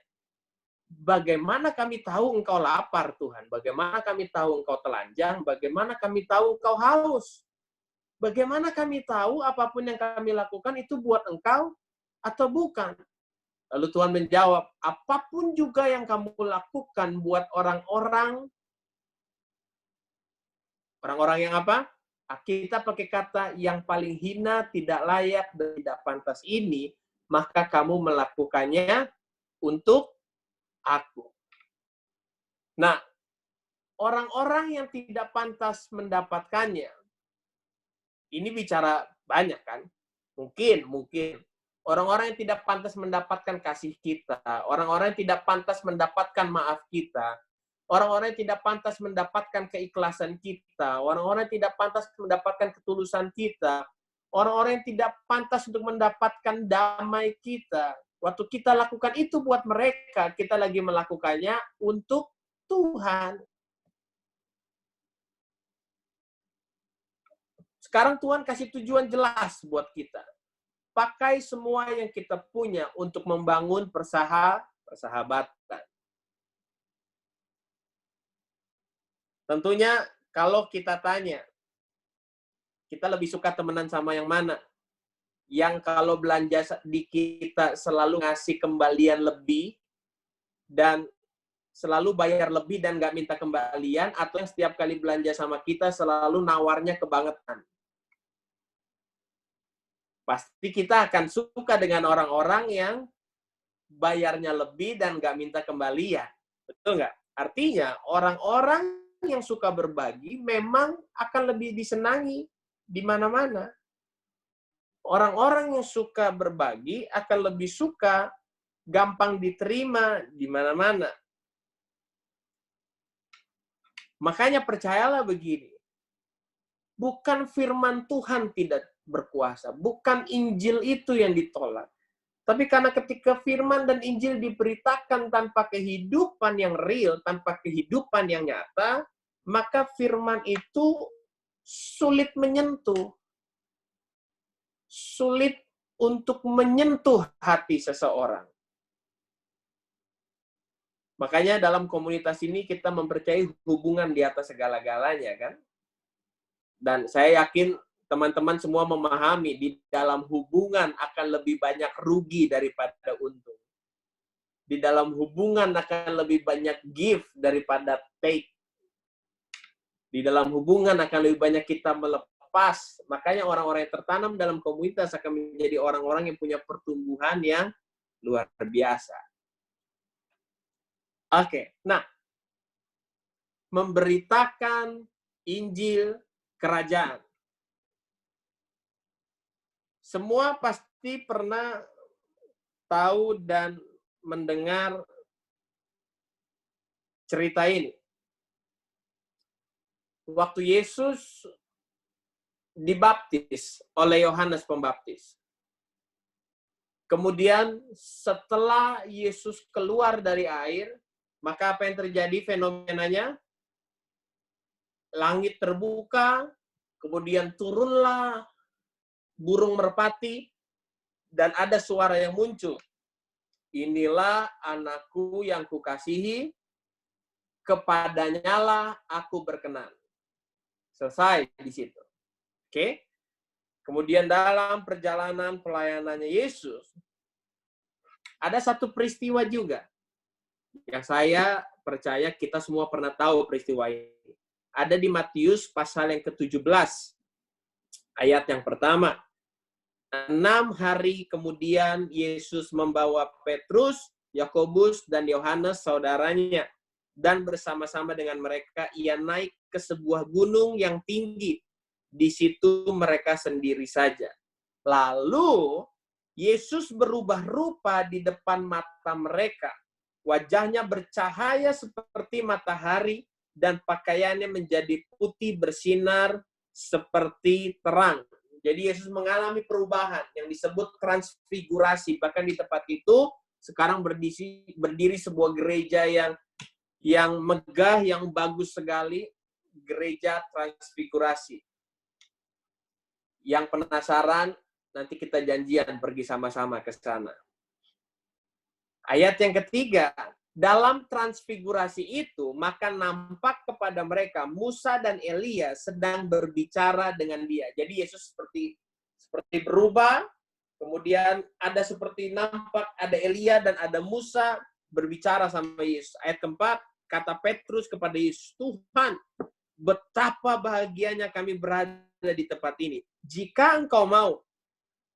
bagaimana kami tahu engkau lapar, Tuhan? Bagaimana kami tahu engkau telanjang? Bagaimana kami tahu engkau haus? Bagaimana kami tahu apapun yang kami lakukan itu buat engkau atau bukan? Lalu Tuhan menjawab, apapun juga yang kamu lakukan buat orang-orang yang apa? Kita pakai kata yang paling hina, tidak layak, dan tidak pantas ini, maka kamu melakukannya untuk aku. Nah, orang-orang yang tidak pantas mendapatkannya, ini bicara banyak kan? Mungkin. Orang-orang yang tidak pantas mendapatkan kasih kita, orang-orang yang tidak pantas mendapatkan maaf kita, orang-orang yang tidak pantas mendapatkan keikhlasan kita, orang-orang yang tidak pantas mendapatkan ketulusan kita, orang-orang yang tidak pantas untuk mendapatkan damai kita. Waktu kita lakukan itu buat mereka, kita lagi melakukannya untuk Tuhan. Sekarang Tuhan kasih tujuan jelas buat kita. Pakai semua yang kita punya untuk membangun persahabatan. Tentunya kalau kita tanya, kita lebih suka temenan sama yang mana? Yang kalau belanja di kita selalu ngasih kembalian lebih dan selalu bayar lebih dan nggak minta kembalian, atau yang setiap kali belanja sama kita selalu nawarnya kebangetan? Pasti kita akan suka dengan orang-orang yang bayarnya lebih dan nggak minta kembalian. Betul nggak? Artinya, orang-orang yang suka berbagi memang akan lebih disenangi di mana-mana. Orang-orang yang suka berbagi akan lebih suka gampang diterima di mana-mana. Makanya percayalah begini. Bukan firman Tuhan tidak berkuasa. Bukan Injil itu yang ditolak. Tapi karena ketika firman dan Injil diberitakan tanpa kehidupan yang real, tanpa kehidupan yang nyata, maka firman itu sulit menyentuh. Sulit untuk menyentuh hati seseorang. Makanya dalam komunitas ini kita mempercayai hubungan di atas segala-galanya, kan? Dan saya yakin teman-teman semua memahami di dalam hubungan akan lebih banyak rugi daripada untung. Di dalam hubungan akan lebih banyak give daripada take. Di dalam hubungan akan lebih banyak kita melepas. Makanya orang-orang yang tertanam dalam komunitas akan menjadi orang-orang yang punya pertumbuhan yang luar biasa. Oke, nah, memberitakan Injil kerajaan. Semua pasti pernah tahu dan mendengar cerita ini. Waktu Yesus dibaptis oleh Yohanes Pembaptis. Kemudian setelah Yesus keluar dari air, maka apa yang terjadi fenomenanya? Langit terbuka, kemudian turunlah burung merpati, dan ada suara yang muncul. inilah anakku yang kukasihi, kepadanyalah aku berkenan. Selesai di situ. Oke? Kemudian dalam perjalanan pelayanannya Yesus, ada satu peristiwa juga yang saya percaya kita semua pernah tahu peristiwa ini. Ada di Matius pasal yang ke-17, ayat yang pertama. 6 hari kemudian Yesus membawa Petrus, Yakobus, dan Yohanes saudaranya, dan bersama-sama dengan mereka ia naik ke sebuah gunung yang tinggi. Di situ mereka sendiri saja. Lalu Yesus berubah rupa di depan mata mereka. Wajahnya bercahaya seperti matahari dan pakaiannya menjadi putih bersinar seperti terang. Jadi Yesus mengalami perubahan yang disebut transfigurasi. Bahkan di tempat itu sekarang berdiri sebuah gereja yang megah, yang bagus sekali, gereja transfigurasi. Yang penasaran, nanti kita janjian pergi sama-sama ke sana. Ayat yang ketiga, dalam transfigurasi itu, maka nampak kepada mereka Musa dan Elia sedang berbicara dengan dia. Jadi Yesus seperti berubah, kemudian ada seperti nampak ada Elia dan ada Musa berbicara sama Yesus. Ayat keempat, kata Petrus kepada Yesus, Tuhan, betapa bahagianya kami berada di tempat ini. Jika engkau mau,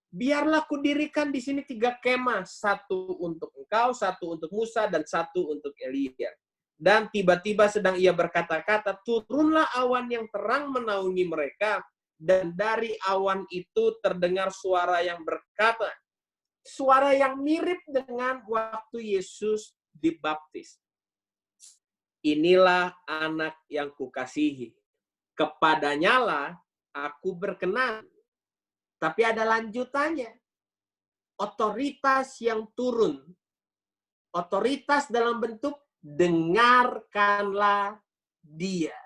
biarlah kudirikan di sini 3 kemah, 1 untuk engkau, 1 untuk Musa, dan 1 untuk Elia. Dan tiba-tiba sedang ia berkata-kata, turunlah awan yang terang menaungi mereka, dan dari awan itu terdengar suara yang berkata, suara yang mirip dengan waktu Yesus dibaptis. Inilah anak yang kukasihi, kepadanyalah aku berkenan. Tapi ada lanjutannya. Otoritas yang turun. Otoritas dalam bentuk dengarkanlah dia.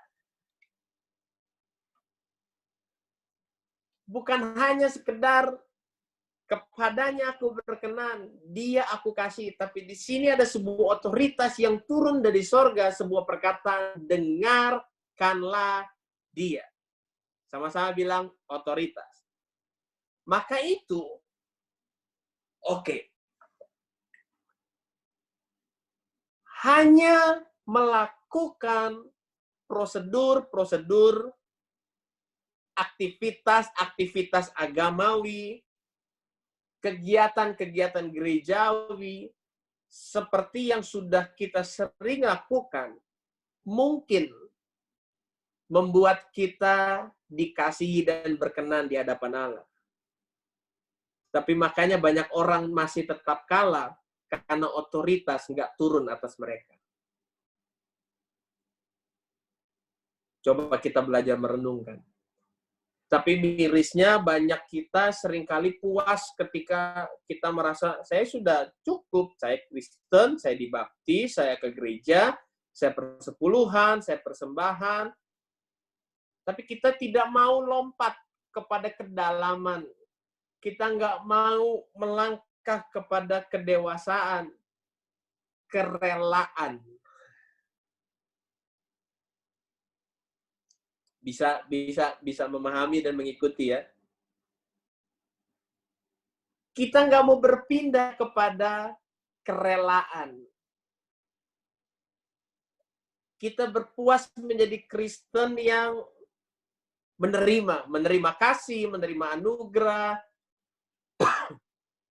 Bukan hanya sekedar kepadanya aku berkenan, dia aku kasih. Tapi di sini ada sebuah otoritas yang turun dari sorga, sebuah perkataan, dengarkanlah dia. Sama-sama bilang otoritas. Maka itu, oke. Hanya melakukan prosedur-prosedur, aktivitas-aktivitas agamawi, kegiatan-kegiatan gerejawi, seperti yang sudah kita sering lakukan, mungkin membuat kita dikasihi dan berkenan di hadapan Allah. Tapi makanya banyak orang masih tetap kalah karena otoritas nggak turun atas mereka. Coba kita belajar merenungkan. Tapi mirisnya banyak kita seringkali puas ketika kita merasa saya sudah cukup, saya Kristen, saya dibaptis, saya ke gereja, saya persepuluhan, saya persembahan. Tapi kita tidak mau lompat kepada kedalaman. Kita nggak mau melangkah kepada kedewasaan, kerelaan. Bisa memahami dan mengikuti ya. Kita nggak mau berpindah kepada kerelaan. Kita berpuas menjadi Kristen yang menerima kasih, menerima anugerah,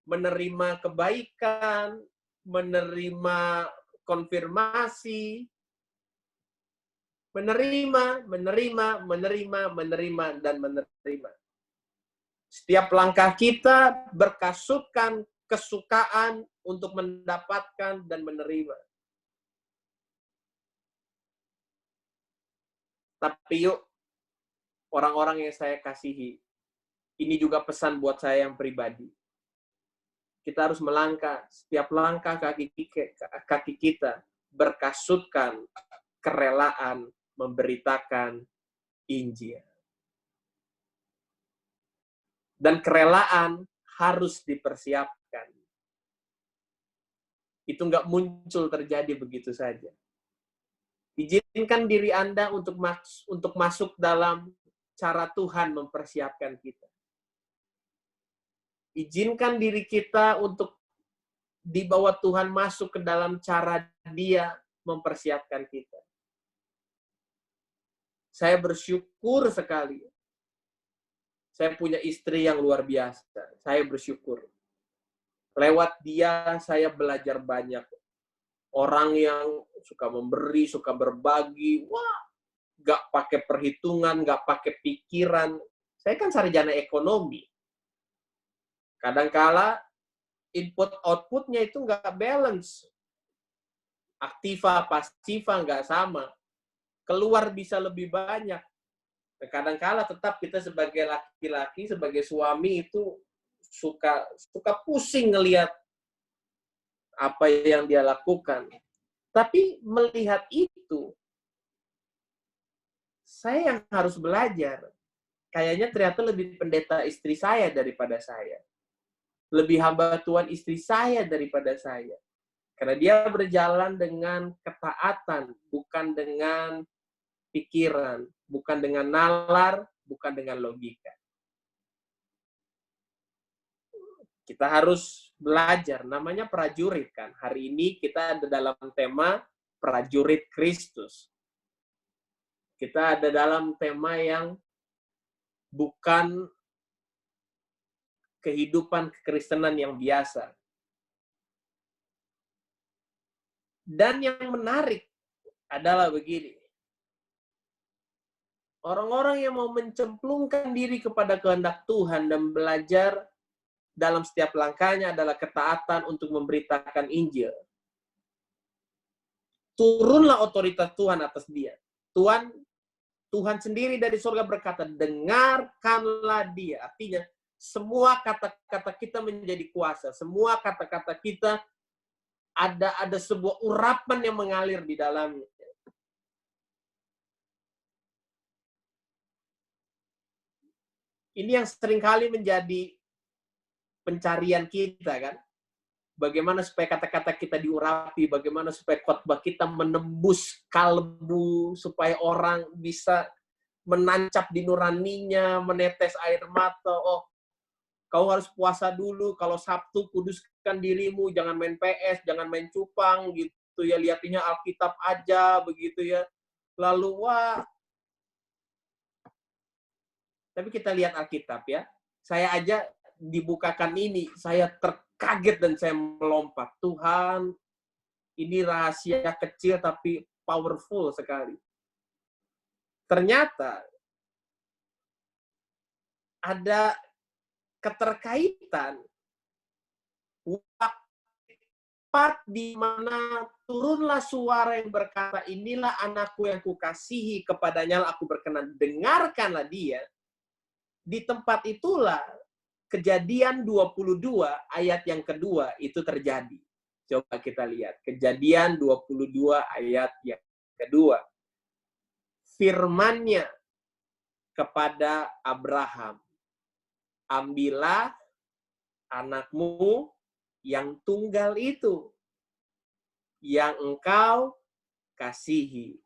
menerima kebaikan, menerima konfirmasi, menerima, dan menerima. Setiap langkah kita berkasutkan kesukaan untuk mendapatkan dan menerima. Tapi yuk, orang-orang yang saya kasihi, ini juga pesan buat saya yang pribadi. Kita harus melangkah, setiap langkah kaki kita berkasutkan kerelaan memberitakan Injil. Dan kerelaan harus dipersiapkan. Itu nggak muncul terjadi begitu saja. Izinkan diri Anda untuk masuk dalam cara Tuhan mempersiapkan kita. Izinkan diri kita untuk dibawa Tuhan masuk ke dalam cara Dia mempersiapkan kita. Saya bersyukur sekali. Saya punya istri yang luar biasa. Saya bersyukur. Lewat dia, saya belajar banyak. Orang yang suka memberi, suka berbagi. Wah, gak pakai perhitungan, gak pakai pikiran. Saya kan sarjana ekonomi. Kadangkala input-outputnya itu gak balance. Aktiva, pasiva gak sama. Keluar bisa lebih banyak. Kadang-kala tetap kita sebagai laki-laki, sebagai suami itu suka pusing ngelihat apa yang dia lakukan. Tapi melihat itu, saya yang harus belajar. Kayaknya ternyata lebih pendeta istri saya daripada saya. Lebih hamba Tuhan istri saya daripada saya. Karena dia berjalan dengan ketaatan, bukan dengan pikiran, bukan dengan nalar, bukan dengan logika. Kita harus belajar, namanya prajurit kan. Hari ini kita ada dalam tema prajurit Kristus. Kita ada dalam tema yang bukan kehidupan kekristenan yang biasa. Dan yang menarik adalah begini. Orang-orang yang mau mencemplungkan diri kepada kehendak Tuhan dan belajar dalam setiap langkahnya adalah ketaatan untuk memberitakan Injil. Turunlah otoritas Tuhan atas dia. Tuhan sendiri dari surga berkata, dengarkanlah dia. Artinya, semua kata-kata kita menjadi kuasa. Semua kata-kata kita ada sebuah urapan yang mengalir di dalamnya. Ini yang seringkali menjadi pencarian kita, kan? Bagaimana supaya kata-kata kita diurapi, bagaimana supaya khotbah kita menembus kalbu, supaya orang bisa menancap di nuraninya, menetes air mata. Oh, kau harus puasa dulu, kalau Sabtu kuduskan dirimu, jangan main PS, jangan main cupang, gitu ya, lihatnya Alkitab aja, begitu ya. Lalu, wah, tapi kita lihat Alkitab ya, saya aja dibukakan ini, saya terkaget dan saya melompat. Tuhan, ini rahasia kecil tapi powerful sekali. Ternyata ada keterkaitan waktu di mana turunlah suara yang berkata, inilah anakku yang kukasihi, kepadanya aku berkenan, dengarkanlah dia. Di tempat itulah Kejadian 22 ayat yang kedua itu terjadi. Coba kita lihat. Kejadian 22 ayat yang kedua. Firman-Nya kepada Abraham. Ambillah anakmu yang tunggal itu, yang engkau kasihi,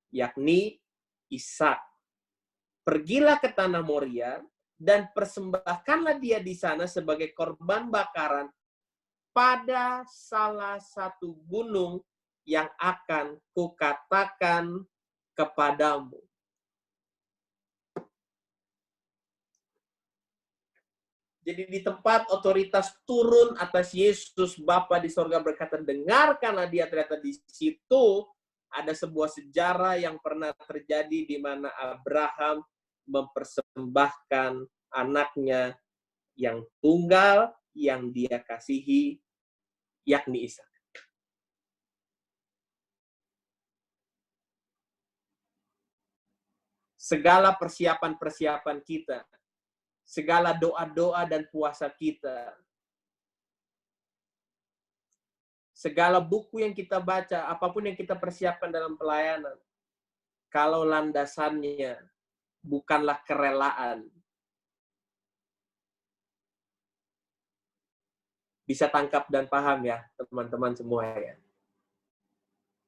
yakni Ishak. Pergilah ke tanah Moria, dan persembahkanlah dia di sana sebagai korban bakaran pada salah satu gunung yang akan kukatakan kepadamu. Jadi di tempat otoritas turun atas Yesus, Bapa di sorga berkata, dengarkanlah dia. Ternyata di situ ada sebuah sejarah yang pernah terjadi di mana Abraham mempersembahkan anaknya yang tunggal, yang dia kasihi, yakni Ishak. Segala persiapan-persiapan kita, segala doa-doa dan puasa kita, segala buku yang kita baca, apapun yang kita persiapkan dalam pelayanan, kalau landasannya bukanlah kerelaan, bisa tangkap dan paham ya, teman-teman semua ya.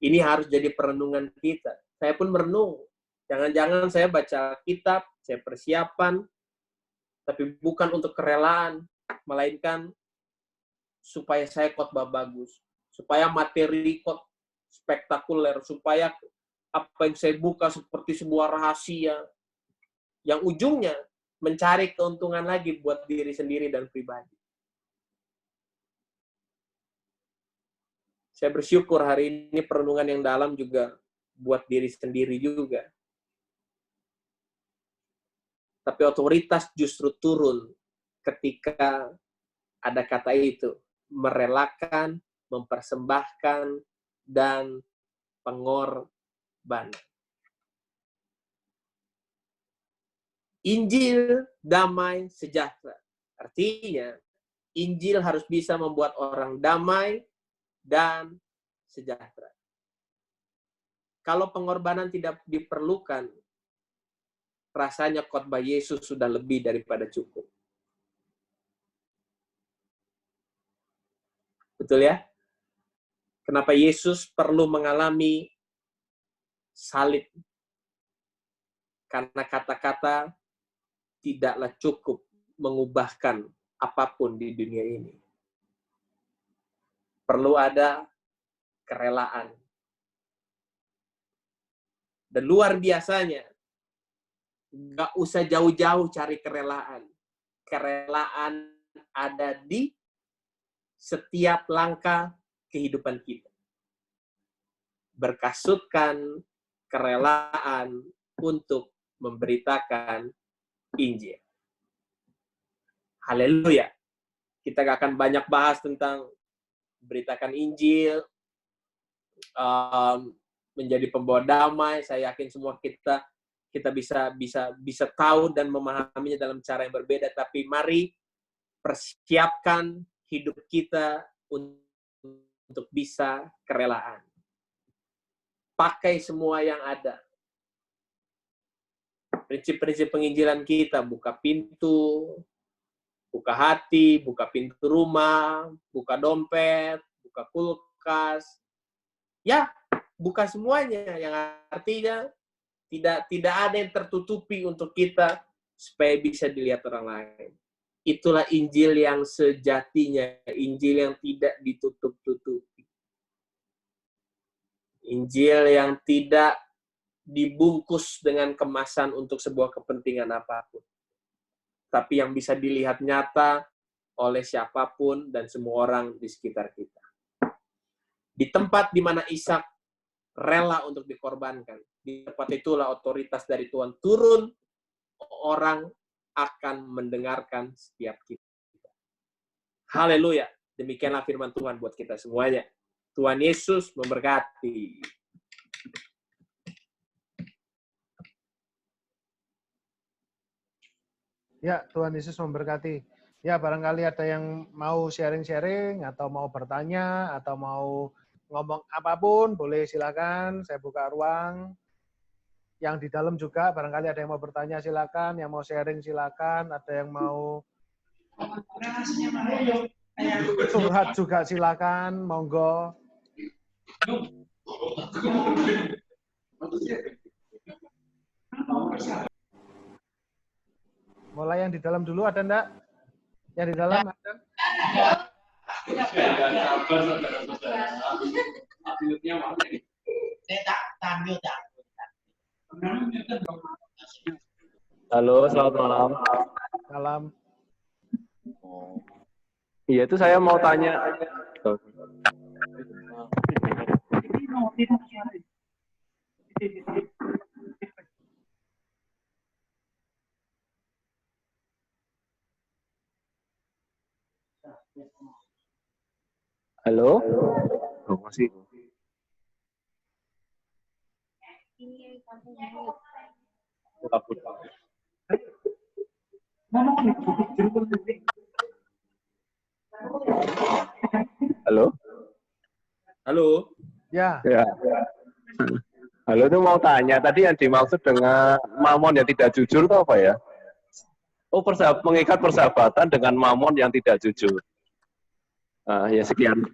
Ini harus jadi perenungan kita. Saya pun merenung. Jangan-jangan saya baca kitab, saya persiapan, tapi bukan untuk kerelaan, melainkan supaya saya khotbah bagus, supaya materi spektakuler, supaya apa yang saya buka seperti sebuah rahasia, yang ujungnya mencari keuntungan lagi buat diri sendiri dan pribadi. Saya bersyukur hari ini perenungan yang dalam juga buat diri sendiri juga. Tapi otoritas justru turun ketika ada kata itu, merelakan, mempersembahkan, dan pengorbanan. Injil damai sejahtera. Artinya, Injil harus bisa membuat orang damai dan sejahtera. Kalau pengorbanan tidak diperlukan, rasanya khotbah Yesus sudah lebih daripada cukup. Betul ya? Kenapa Yesus perlu mengalami salib? Karena kata-kata tidaklah cukup mengubahkan apapun di dunia ini. Perlu ada kerelaan. Dan luar biasanya, nggak usah jauh-jauh cari kerelaan. Kerelaan ada di setiap langkah kehidupan kita. Berkasutkan kerelaan untuk memberitakan Injil. Haleluya. Kita akan banyak bahas tentang beritakan Injil, menjadi pembawa damai. Saya yakin semua kita bisa tahu dan memahaminya dalam cara yang berbeda. Tapi mari persiapkan hidup kita untuk bisa kerelaan. Pakai semua yang ada. Prinsip-prinsip penginjilan kita, buka pintu, buka hati, buka pintu rumah, buka dompet, buka kulkas. Ya, buka semuanya, yang artinya tidak ada yang tertutupi untuk kita supaya bisa dilihat orang lain. Itulah Injil yang sejatinya, Injil yang tidak ditutup-tutupi. Injil yang tidak dibungkus dengan kemasan untuk sebuah kepentingan apapun. Tapi yang bisa dilihat nyata oleh siapapun dan semua orang di sekitar kita. Di tempat di mana Ishak rela untuk dikorbankan, di tempat itulah otoritas dari Tuhan turun, orang akan mendengarkan setiap kita. Haleluya. Demikianlah firman Tuhan buat kita semuanya. Tuhan Yesus memberkati. Ya, Tuhan Yesus memberkati. Ya, barangkali ada yang mau sharing-sharing, atau mau bertanya, atau mau ngomong apapun, boleh silakan. Saya buka ruang. Yang di dalam juga, barangkali ada yang mau bertanya, silakan. Yang mau sharing, silakan. Ada yang mau curhat juga, silakan. Monggo. Mulai yang di dalam dulu, ada enggak? Yang di dalam ada? Halo, selamat malam. Malam. Iya, itu saya mau tanya. Halo? Oh, masih. Halo? Halo? Ya. Ya. Halo, itu mau tanya. Tadi yang dimaksud dengan mamon yang tidak jujur itu apa ya? Oh, mengikat persahabatan dengan mamon yang tidak jujur. Ya sekian.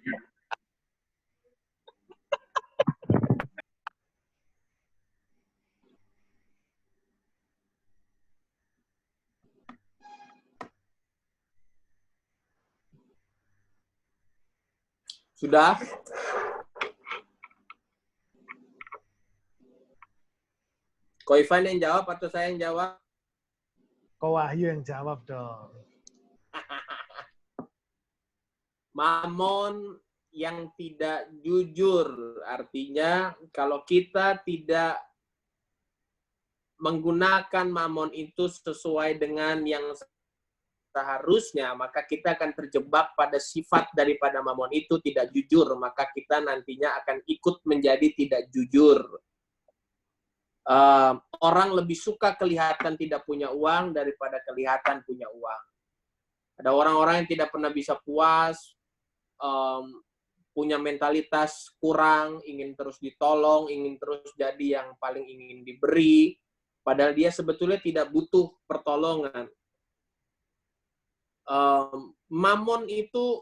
Sudah? Ko Ivan yang jawab atau saya yang jawab? Ko Wahyu yang jawab dong. Mamon yang tidak jujur. Artinya kalau kita tidak menggunakan mamon itu sesuai dengan yang seharusnya, maka kita akan terjebak pada sifat daripada mamon itu tidak jujur. Maka kita nantinya akan ikut menjadi tidak jujur. Orang lebih suka kelihatan tidak punya uang daripada kelihatan punya uang. Ada orang-orang yang tidak pernah bisa puas, punya mentalitas kurang, ingin terus ditolong, ingin terus jadi yang paling ingin diberi, padahal dia sebetulnya tidak butuh pertolongan. Mamon itu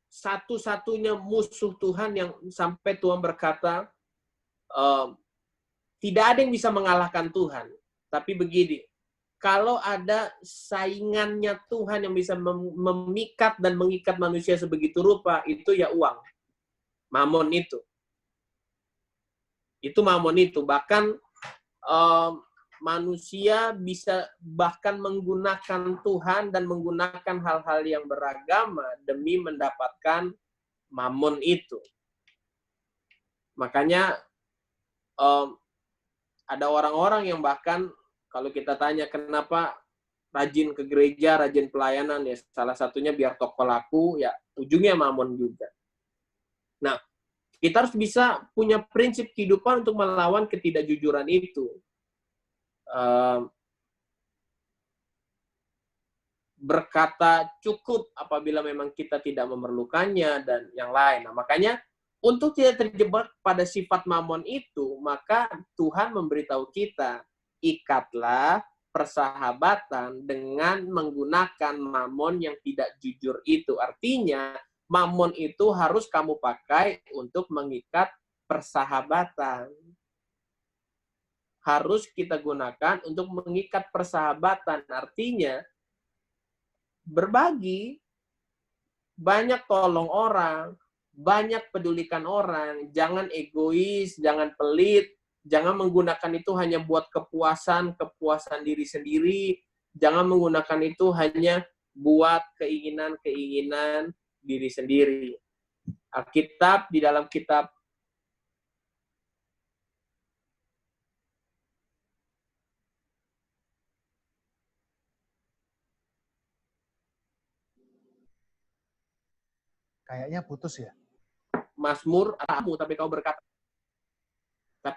satu-satunya musuh Tuhan yang sampai Tuhan berkata, tidak ada yang bisa mengalahkan Tuhan. Tapi begini, kalau ada saingannya Tuhan yang bisa memikat dan mengikat manusia sebegitu rupa, itu ya uang. Mamon itu. Itu mamon itu. Bahkan manusia bisa bahkan menggunakan Tuhan dan menggunakan hal-hal yang beragama demi mendapatkan mamon itu. Makanya ada orang-orang yang bahkan kalau kita tanya kenapa rajin ke gereja, rajin pelayanan, ya salah satunya biar toko laku, ya ujungnya mamon juga. Nah, kita harus bisa punya prinsip kehidupan untuk melawan ketidakjujuran itu. Berkata cukup apabila memang kita tidak memerlukannya dan yang lain. Nah, makanya untuk tidak terjebak pada sifat mamon itu, maka Tuhan memberitahu kita, ikatlah persahabatan dengan menggunakan mamon yang tidak jujur itu. Artinya, mamon itu harus kamu pakai untuk mengikat persahabatan. Harus kita gunakan untuk mengikat persahabatan. Artinya, berbagi, banyak tolong orang, banyak pedulikan orang, jangan egois, jangan pelit, jangan menggunakan itu hanya buat kepuasan diri sendiri, jangan menggunakan itu hanya buat keinginan-keinginan diri sendiri. Alkitab di dalam kitab Kayaknya putus ya. Mazmur, tapi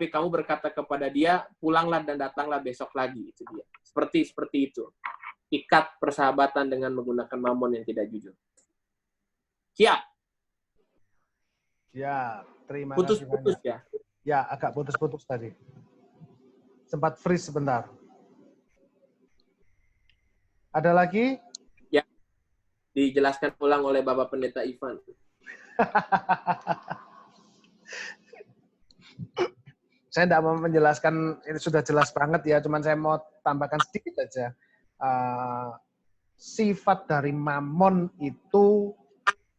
kamu berkata kepada dia, pulanglah dan datanglah besok lagi. Itu dia. Seperti itu. Ikat persahabatan dengan menggunakan mamon yang tidak jujur. Siap? Ya, terima kasih. Putus ya? Ya, agak putus-putus tadi. Sempat freeze sebentar. Ada lagi? Ya, dijelaskan ulang oleh Bapak Pendeta Ivan. Saya tidak mau menjelaskan, ini sudah jelas banget ya, cuman saya mau tambahkan sedikit aja. Sifat dari mamon itu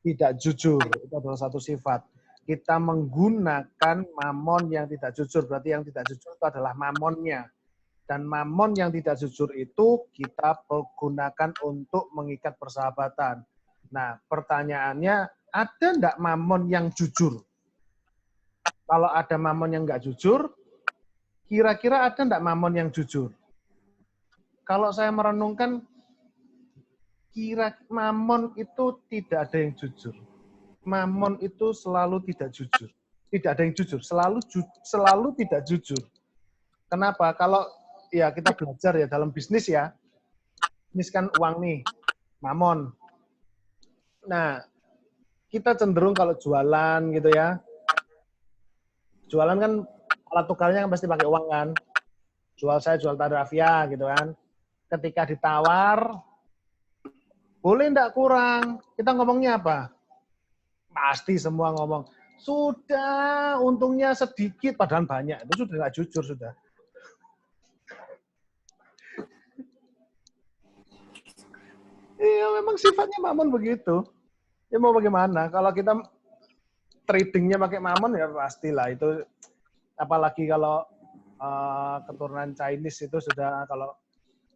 tidak jujur, itu adalah satu sifat. Kita menggunakan mamon yang tidak jujur, berarti yang tidak jujur itu adalah mamonnya. Dan mamon yang tidak jujur itu kita gunakan untuk mengikat persahabatan. Nah, pertanyaannya, ada enggak mamon yang jujur? Kalau ada mamon yang nggak jujur, kira-kira ada enggak mamon yang jujur? Kalau saya merenungkan, mamon itu tidak ada yang jujur. Mamon itu selalu tidak jujur. Tidak ada yang jujur, selalu tidak jujur. Kenapa? Kalau ya kita belajar ya dalam bisnis ya, bisnis kan uang nih, mamon. Nah, kita cenderung kalau jualan gitu ya, jualan kan alat tukarnya kan pasti pakai uang kan. Saya jual tarafia gitu kan. Ketika ditawar, boleh enggak kurang? Kita ngomongnya apa? Pasti semua ngomong, sudah untungnya sedikit, padahal banyak. Itu sudah nggak jujur sudah. Iya, memang sifatnya Mamon begitu. Ya mau bagaimana? Kalau kita tradingnya pakai Mamon ya pastilah itu. Apalagi kalau keturunan Chinese itu sudah kalau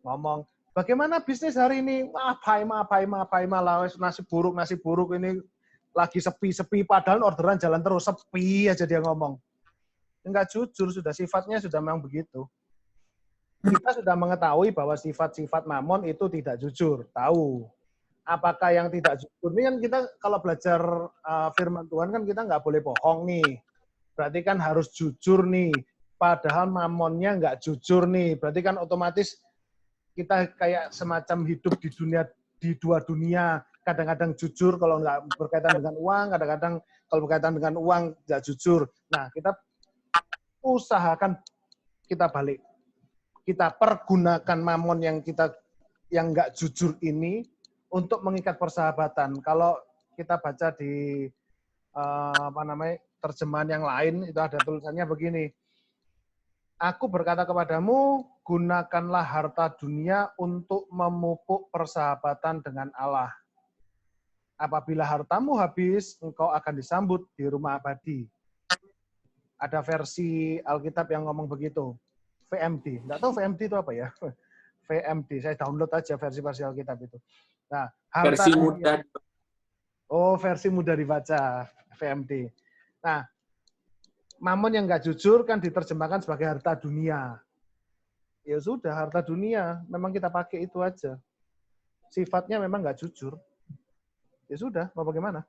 ngomong, bagaimana bisnis hari ini? Mapai malah nasib buruk ini lagi sepi, padahal orderan jalan terus, sepi aja dia ngomong. Enggak jujur, sudah sifatnya sudah memang begitu. Kita sudah mengetahui bahwa sifat-sifat Mamon itu tidak jujur, tahu. Apakah yang tidak jujur? Ini kan kita kalau belajar firman Tuhan kan kita nggak boleh bohong nih. Berarti kan harus jujur nih. Padahal Mamonnya nggak jujur nih. Berarti kan otomatis kita kayak semacam hidup di dua dunia. Kadang-kadang jujur kalau nggak berkaitan dengan uang, kadang-kadang kalau berkaitan dengan uang nggak jujur. Nah, kita usahakan kita balik. Kita pergunakan Mamon yang nggak jujur ini untuk mengikat persahabatan. Kalau kita baca di terjemahan yang lain itu ada tulisannya begini. Aku berkata kepadamu, gunakanlah harta dunia untuk memupuk persahabatan dengan Allah. Apabila hartamu habis, engkau akan disambut di rumah abadi. Ada versi Alkitab yang ngomong begitu. VMD. Nggak tahu VMD itu apa ya? VMD. Saya download aja versi Alkitab itu. Nah, versi mudah. Oh, versi mudah dibaca. VMD. Nah, Mamon yang nggak jujur kan diterjemahkan sebagai harta dunia. Ya sudah, harta dunia. Memang kita pakai itu aja. Sifatnya memang nggak jujur. Ya sudah, mau bagaimana?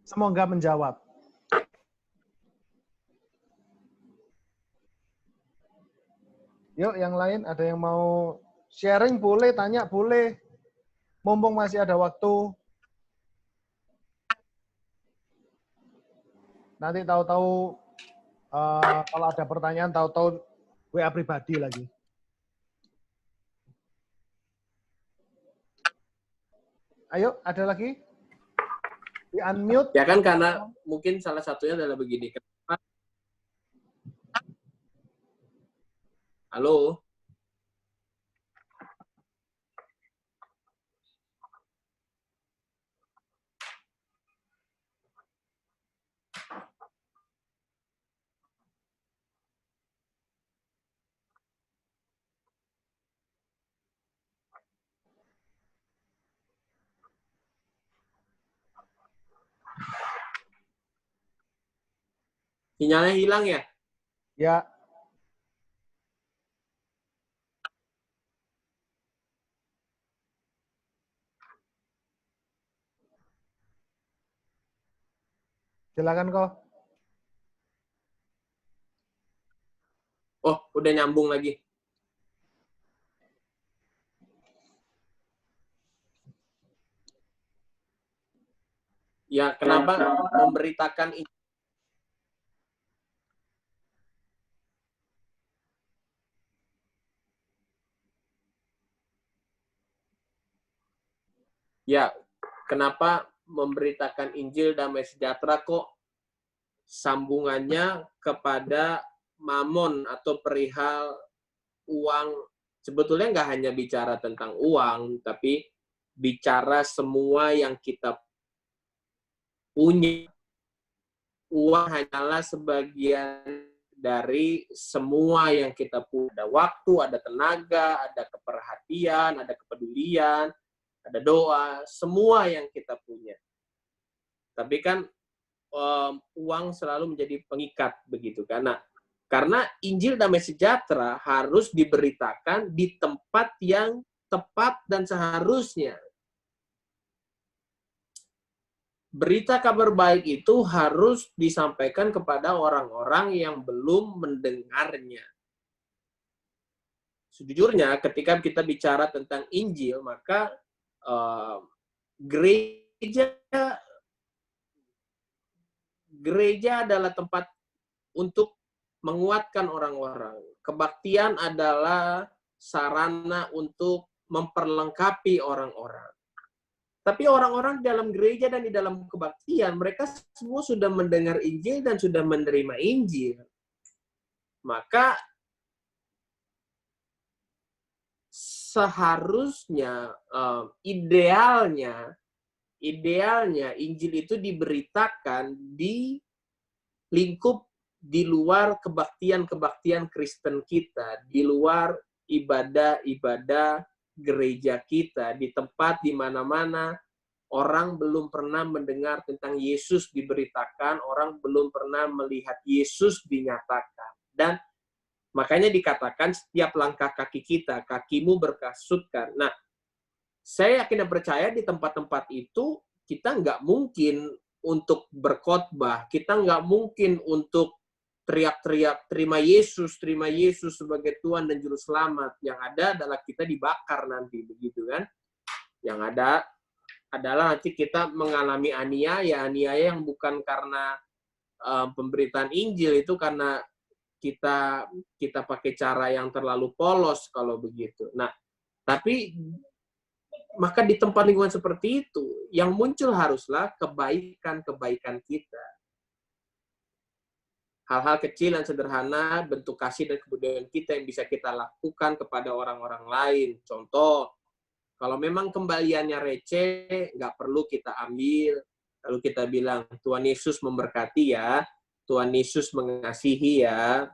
Semoga menjawab. Yuk, yang lain ada yang mau sharing boleh, tanya boleh. Mumpung masih ada waktu. Nanti tahu-tahu kalau ada pertanyaan tahu-tahu WA pribadi lagi. Ayo, ada lagi? Di unmute. Ya kan karena mungkin salah satunya adalah begini. Halo? Sinyalnya hilang ya? Ya. Silakan kok. Oh, udah nyambung lagi. Ya, kenapa memberitakan ini? Ya, kenapa memberitakan Injil damai sejahtera kok sambungannya kepada mamon atau perihal uang? Sebetulnya nggak hanya bicara tentang uang, tapi bicara semua yang kita punya. Uang hanyalah sebagian dari semua yang kita punya. Ada waktu, ada tenaga, ada keperhatian, ada kepedulian, ada doa, semua yang kita punya. Tapi kan uang selalu menjadi pengikat begitu karena Injil damai sejahtera harus diberitakan di tempat yang tepat dan seharusnya. Berita kabar baik itu harus disampaikan kepada orang-orang yang belum mendengarnya. Sejujurnya ketika kita bicara tentang Injil, maka gereja adalah tempat untuk menguatkan orang-orang. Kebaktian adalah sarana untuk memperlengkapi orang-orang. Tapi orang-orang di dalam gereja dan di dalam kebaktian, mereka semua sudah mendengar Injil dan sudah menerima Injil. Maka seharusnya, idealnya Injil itu diberitakan di lingkup di luar kebaktian-kebaktian Kristen kita, di luar ibadah-ibadah gereja kita, di tempat di mana-mana orang belum pernah mendengar tentang Yesus diberitakan, orang belum pernah melihat Yesus dinyatakan. Dan makanya dikatakan setiap langkah kaki kita, kakimu berkasutkan. Nah, saya yakin dan percaya di tempat-tempat itu kita nggak mungkin untuk berkhotbah, kita nggak mungkin untuk teriak-teriak terima Yesus sebagai Tuhan dan Juru Selamat. Yang ada adalah kita dibakar nanti, begitu kan? Yang ada adalah nanti kita mengalami aniaya yang bukan karena pemberitaan Injil, itu karena kita pakai cara yang terlalu polos kalau begitu. Nah, tapi maka di tempat lingkungan seperti itu, yang muncul haruslah kebaikan-kebaikan kita. Hal-hal kecil dan sederhana, bentuk kasih dan kebudayaan kita yang bisa kita lakukan kepada orang-orang lain. Contoh, kalau memang kembaliannya receh, nggak perlu kita ambil. Lalu kita bilang, Tuhan Yesus memberkati ya, Tuhan Yesus mengasihi ya.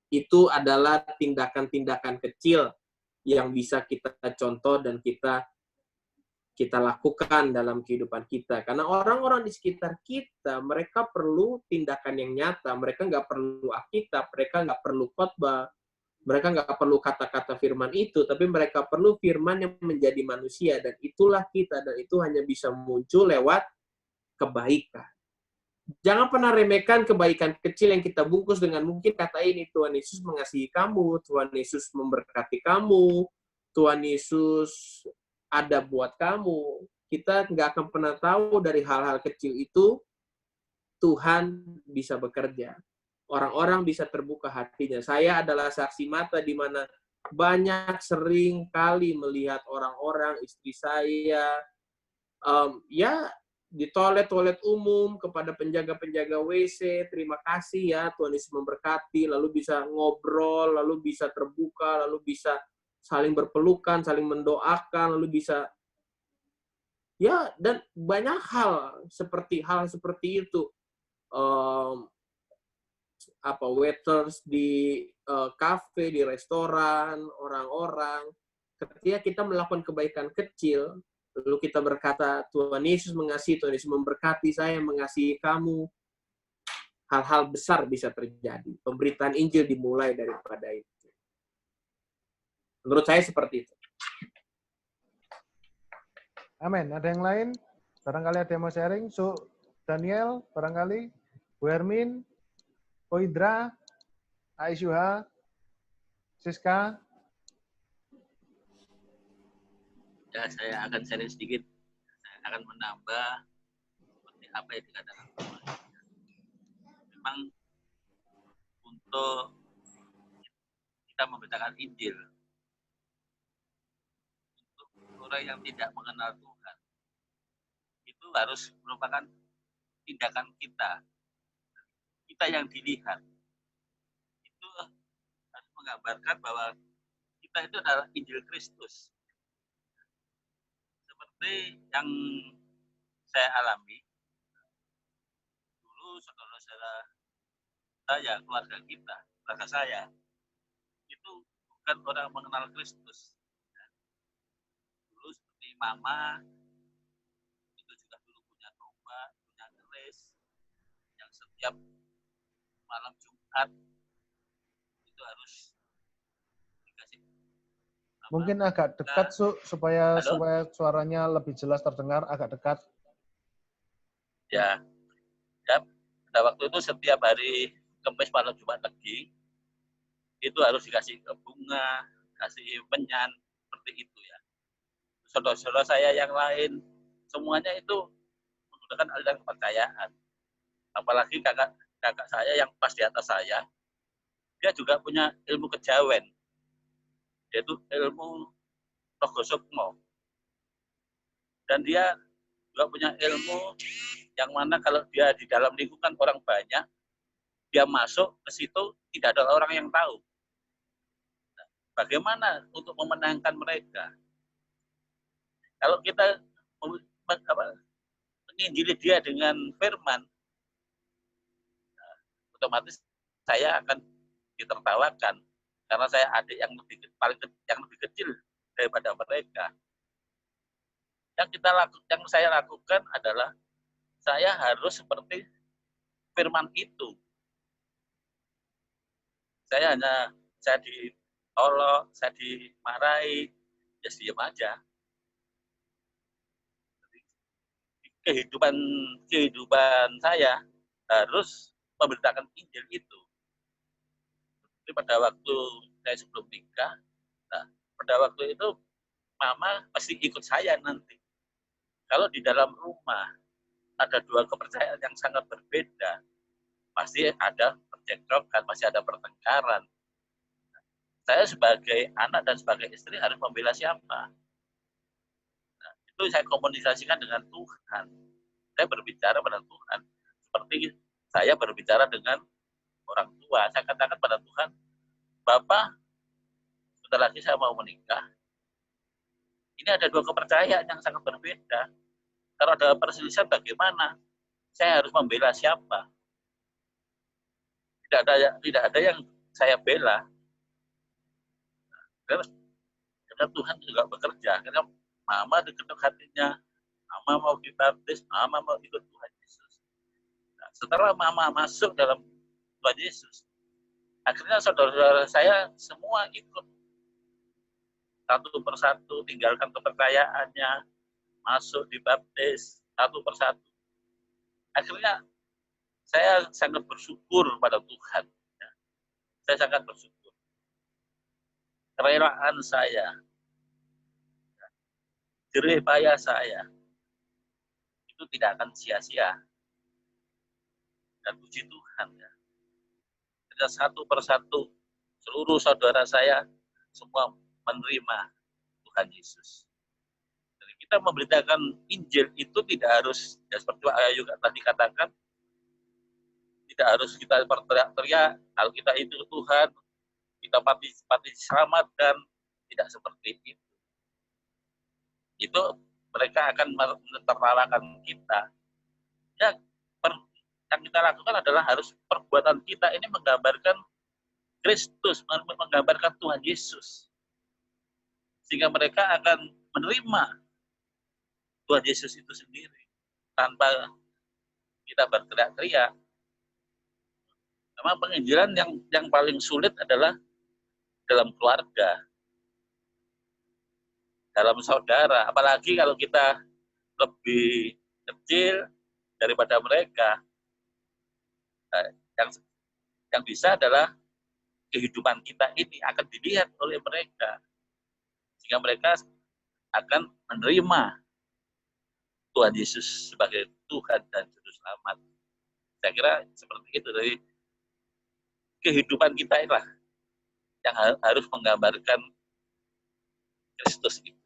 Itu adalah tindakan-tindakan kecil yang bisa kita contoh dan kita lakukan dalam kehidupan kita. Karena orang-orang di sekitar kita, mereka perlu tindakan yang nyata. Mereka nggak perlu Alkitab, mereka nggak perlu khotbah, mereka nggak perlu kata-kata firman itu, tapi mereka perlu firman yang menjadi manusia. Dan itulah kita, dan itu hanya bisa muncul lewat kebaikan. Jangan pernah remehkan kebaikan kecil yang kita bungkus dengan mungkin kata ini, Tuhan Yesus mengasihi kamu, Tuhan Yesus memberkati kamu, Tuhan Yesus ada buat kamu. Kita nggak akan pernah tahu dari hal-hal kecil itu Tuhan bisa bekerja. Orang-orang bisa terbuka hatinya. Saya adalah saksi mata di mana banyak sering kali melihat orang-orang, istri saya, di toilet-toilet umum, kepada penjaga-penjaga WC, terima kasih ya, Tuhan Yesus memberkati, lalu bisa ngobrol, lalu bisa terbuka, lalu bisa saling berpelukan, saling mendoakan, lalu bisa, ya, dan banyak hal seperti itu. Waiters di kafe, di restoran, orang-orang, ketika kita melakukan kebaikan kecil, lalu kita berkata, Tuhan Yesus mengasihi, Tuhan Yesus memberkati, saya mengasihi kamu, hal-hal besar bisa terjadi. Pemberitaan Injil dimulai daripada itu. Menurut saya seperti itu. Amin. Ada yang lain? Barangkali ada yang mau sharing? So, Daniel, barangkali? Bu Hermin? Ko Indra? Aisyuha? Siska? Ya, saya akan sharing sedikit. Saya akan menambah seperti apa yang dikatakan. Memang untuk kita memberitakan Injil untuk orang yang tidak mengenal Tuhan, itu harus merupakan tindakan kita yang dilihat. Itu harus menggambarkan bahwa kita itu adalah Injil Kristus. Seperti yang saya alami, dulu saudara-saudara saya, keluarga saya, itu bukan orang mengenal Kristus. Dulu seperti mama, itu juga dulu punya tombak, punya keris, yang setiap malam Jumat itu harus dikasih. Mungkin agak dekat, supaya suaranya lebih jelas terdengar, agak dekat. Ya, pada waktu itu setiap hari Kamis malam Jumat Legi itu harus dikasih bunga, kasih menyan, seperti itu ya. Saudara-saudara saya yang lain semuanya itu menggunakan aliran kepercayaan. Apalagi kakak saya yang pas di atas saya, dia juga punya ilmu kejawen, yaitu ilmu Rogo Sukmo. dan dia juga punya ilmu yang mana kalau dia di dalam lingkungan orang banyak, dia masuk ke situ tidak ada orang yang tahu. Bagaimana untuk memenangkan mereka? Kalau kita menginjili dia dengan firman, otomatis saya akan ditertawakan karena saya adik yang lebih kecil daripada mereka. Yang saya lakukan adalah saya harus seperti firman itu. Saya ditolak, saya dimarahi, ya diam aja. Kehidupan saya harus memberitakan Injil itu. Jadi pada waktu saya sebelum nikah, nah, pada waktu itu mama pasti ikut saya nanti. Kalau di dalam rumah ada dua kepercayaan yang sangat berbeda, pasti ada percekcokan, pasti ada pertengkaran. Saya sebagai anak dan sebagai istri harus membela siapa? Nah, itu saya komunikasikan dengan Tuhan. Saya berbicara pada Tuhan. Seperti saya berbicara dengan orang tua. Saya katakan pada Tuhan, Bapak, sebentar lagi saya mau menikah. Ini ada dua kepercayaan yang sangat berbeda. Kalau ada perselisihan bagaimana? Saya harus membela siapa? Tidak ada yang saya bela. Karena Tuhan juga bekerja. Karena mama diketuk hatinya, mama mau dibaptis, mama mau ikut Tuhan Yesus. Nah, setelah mama masuk dalam Tuhan Yesus, akhirnya saudara-saudara saya semua ikut. Satu persatu tinggalkan kepercayaannya, masuk dibaptis satu persatu. Akhirnya saya sangat bersyukur pada Tuhan. Saya sangat bersyukur. Kerelaan saya, jerih payah saya, itu tidak akan sia-sia. Dan puji Tuhan. Ya. Karena satu persatu, seluruh saudara saya, semua menerima Tuhan Yesus. Jadi kita memberitakan Injil itu tidak harus, ya seperti Pak Ayu tadi katakan, tidak harus kita berteriak-teriak, kalau kita itu Tuhan, kita pasti selamatkan, tidak seperti itu. Itu mereka akan menertawakan kita. Ya, yang kita lakukan adalah harus perbuatan kita ini menggambarkan Kristus, menggambarkan Tuhan Yesus. Sehingga mereka akan menerima Tuhan Yesus itu sendiri. Tanpa kita berteriak-teriak. Memang penginjilan yang paling sulit adalah dalam keluarga, dalam saudara. Apalagi kalau kita lebih kecil daripada mereka. Yang bisa adalah kehidupan kita ini akan dilihat oleh mereka. Sehingga mereka akan menerima Tuhan Yesus sebagai Tuhan dan Juru Selamat. Saya kira seperti itu. Dari kehidupan kita inilah yang harus menggambarkan Kristus itu.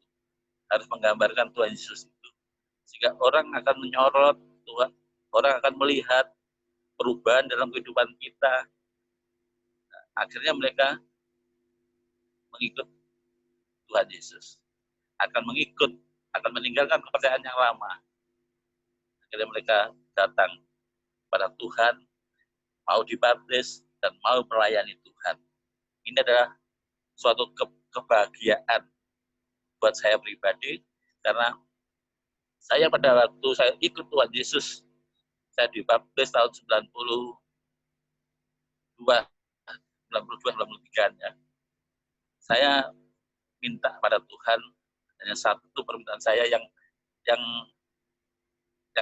Harus menggambarkan Tuhan Yesus itu. Sehingga orang akan menyorot Tuhan, orang akan melihat perubahan dalam kehidupan kita. Nah, akhirnya mereka mengikut Tuhan Yesus. Akan meninggalkan kepercayaan yang lama. Akhirnya mereka datang pada Tuhan, mau dibaptis, dan mau melayani Tuhan. Ini adalah suatu kebahagiaan buat saya pribadi, karena saya pada waktu saya ikut Tuhan Yesus, saya dibaptis tahun 92-93 ya. Saya minta pada Tuhan hanya satu permintaan saya yang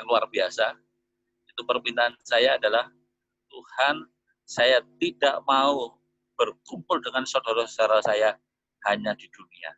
luar biasa. Itu permintaan saya adalah, Tuhan, saya tidak mau berkumpul dengan saudara-saudara saya hanya di dunia.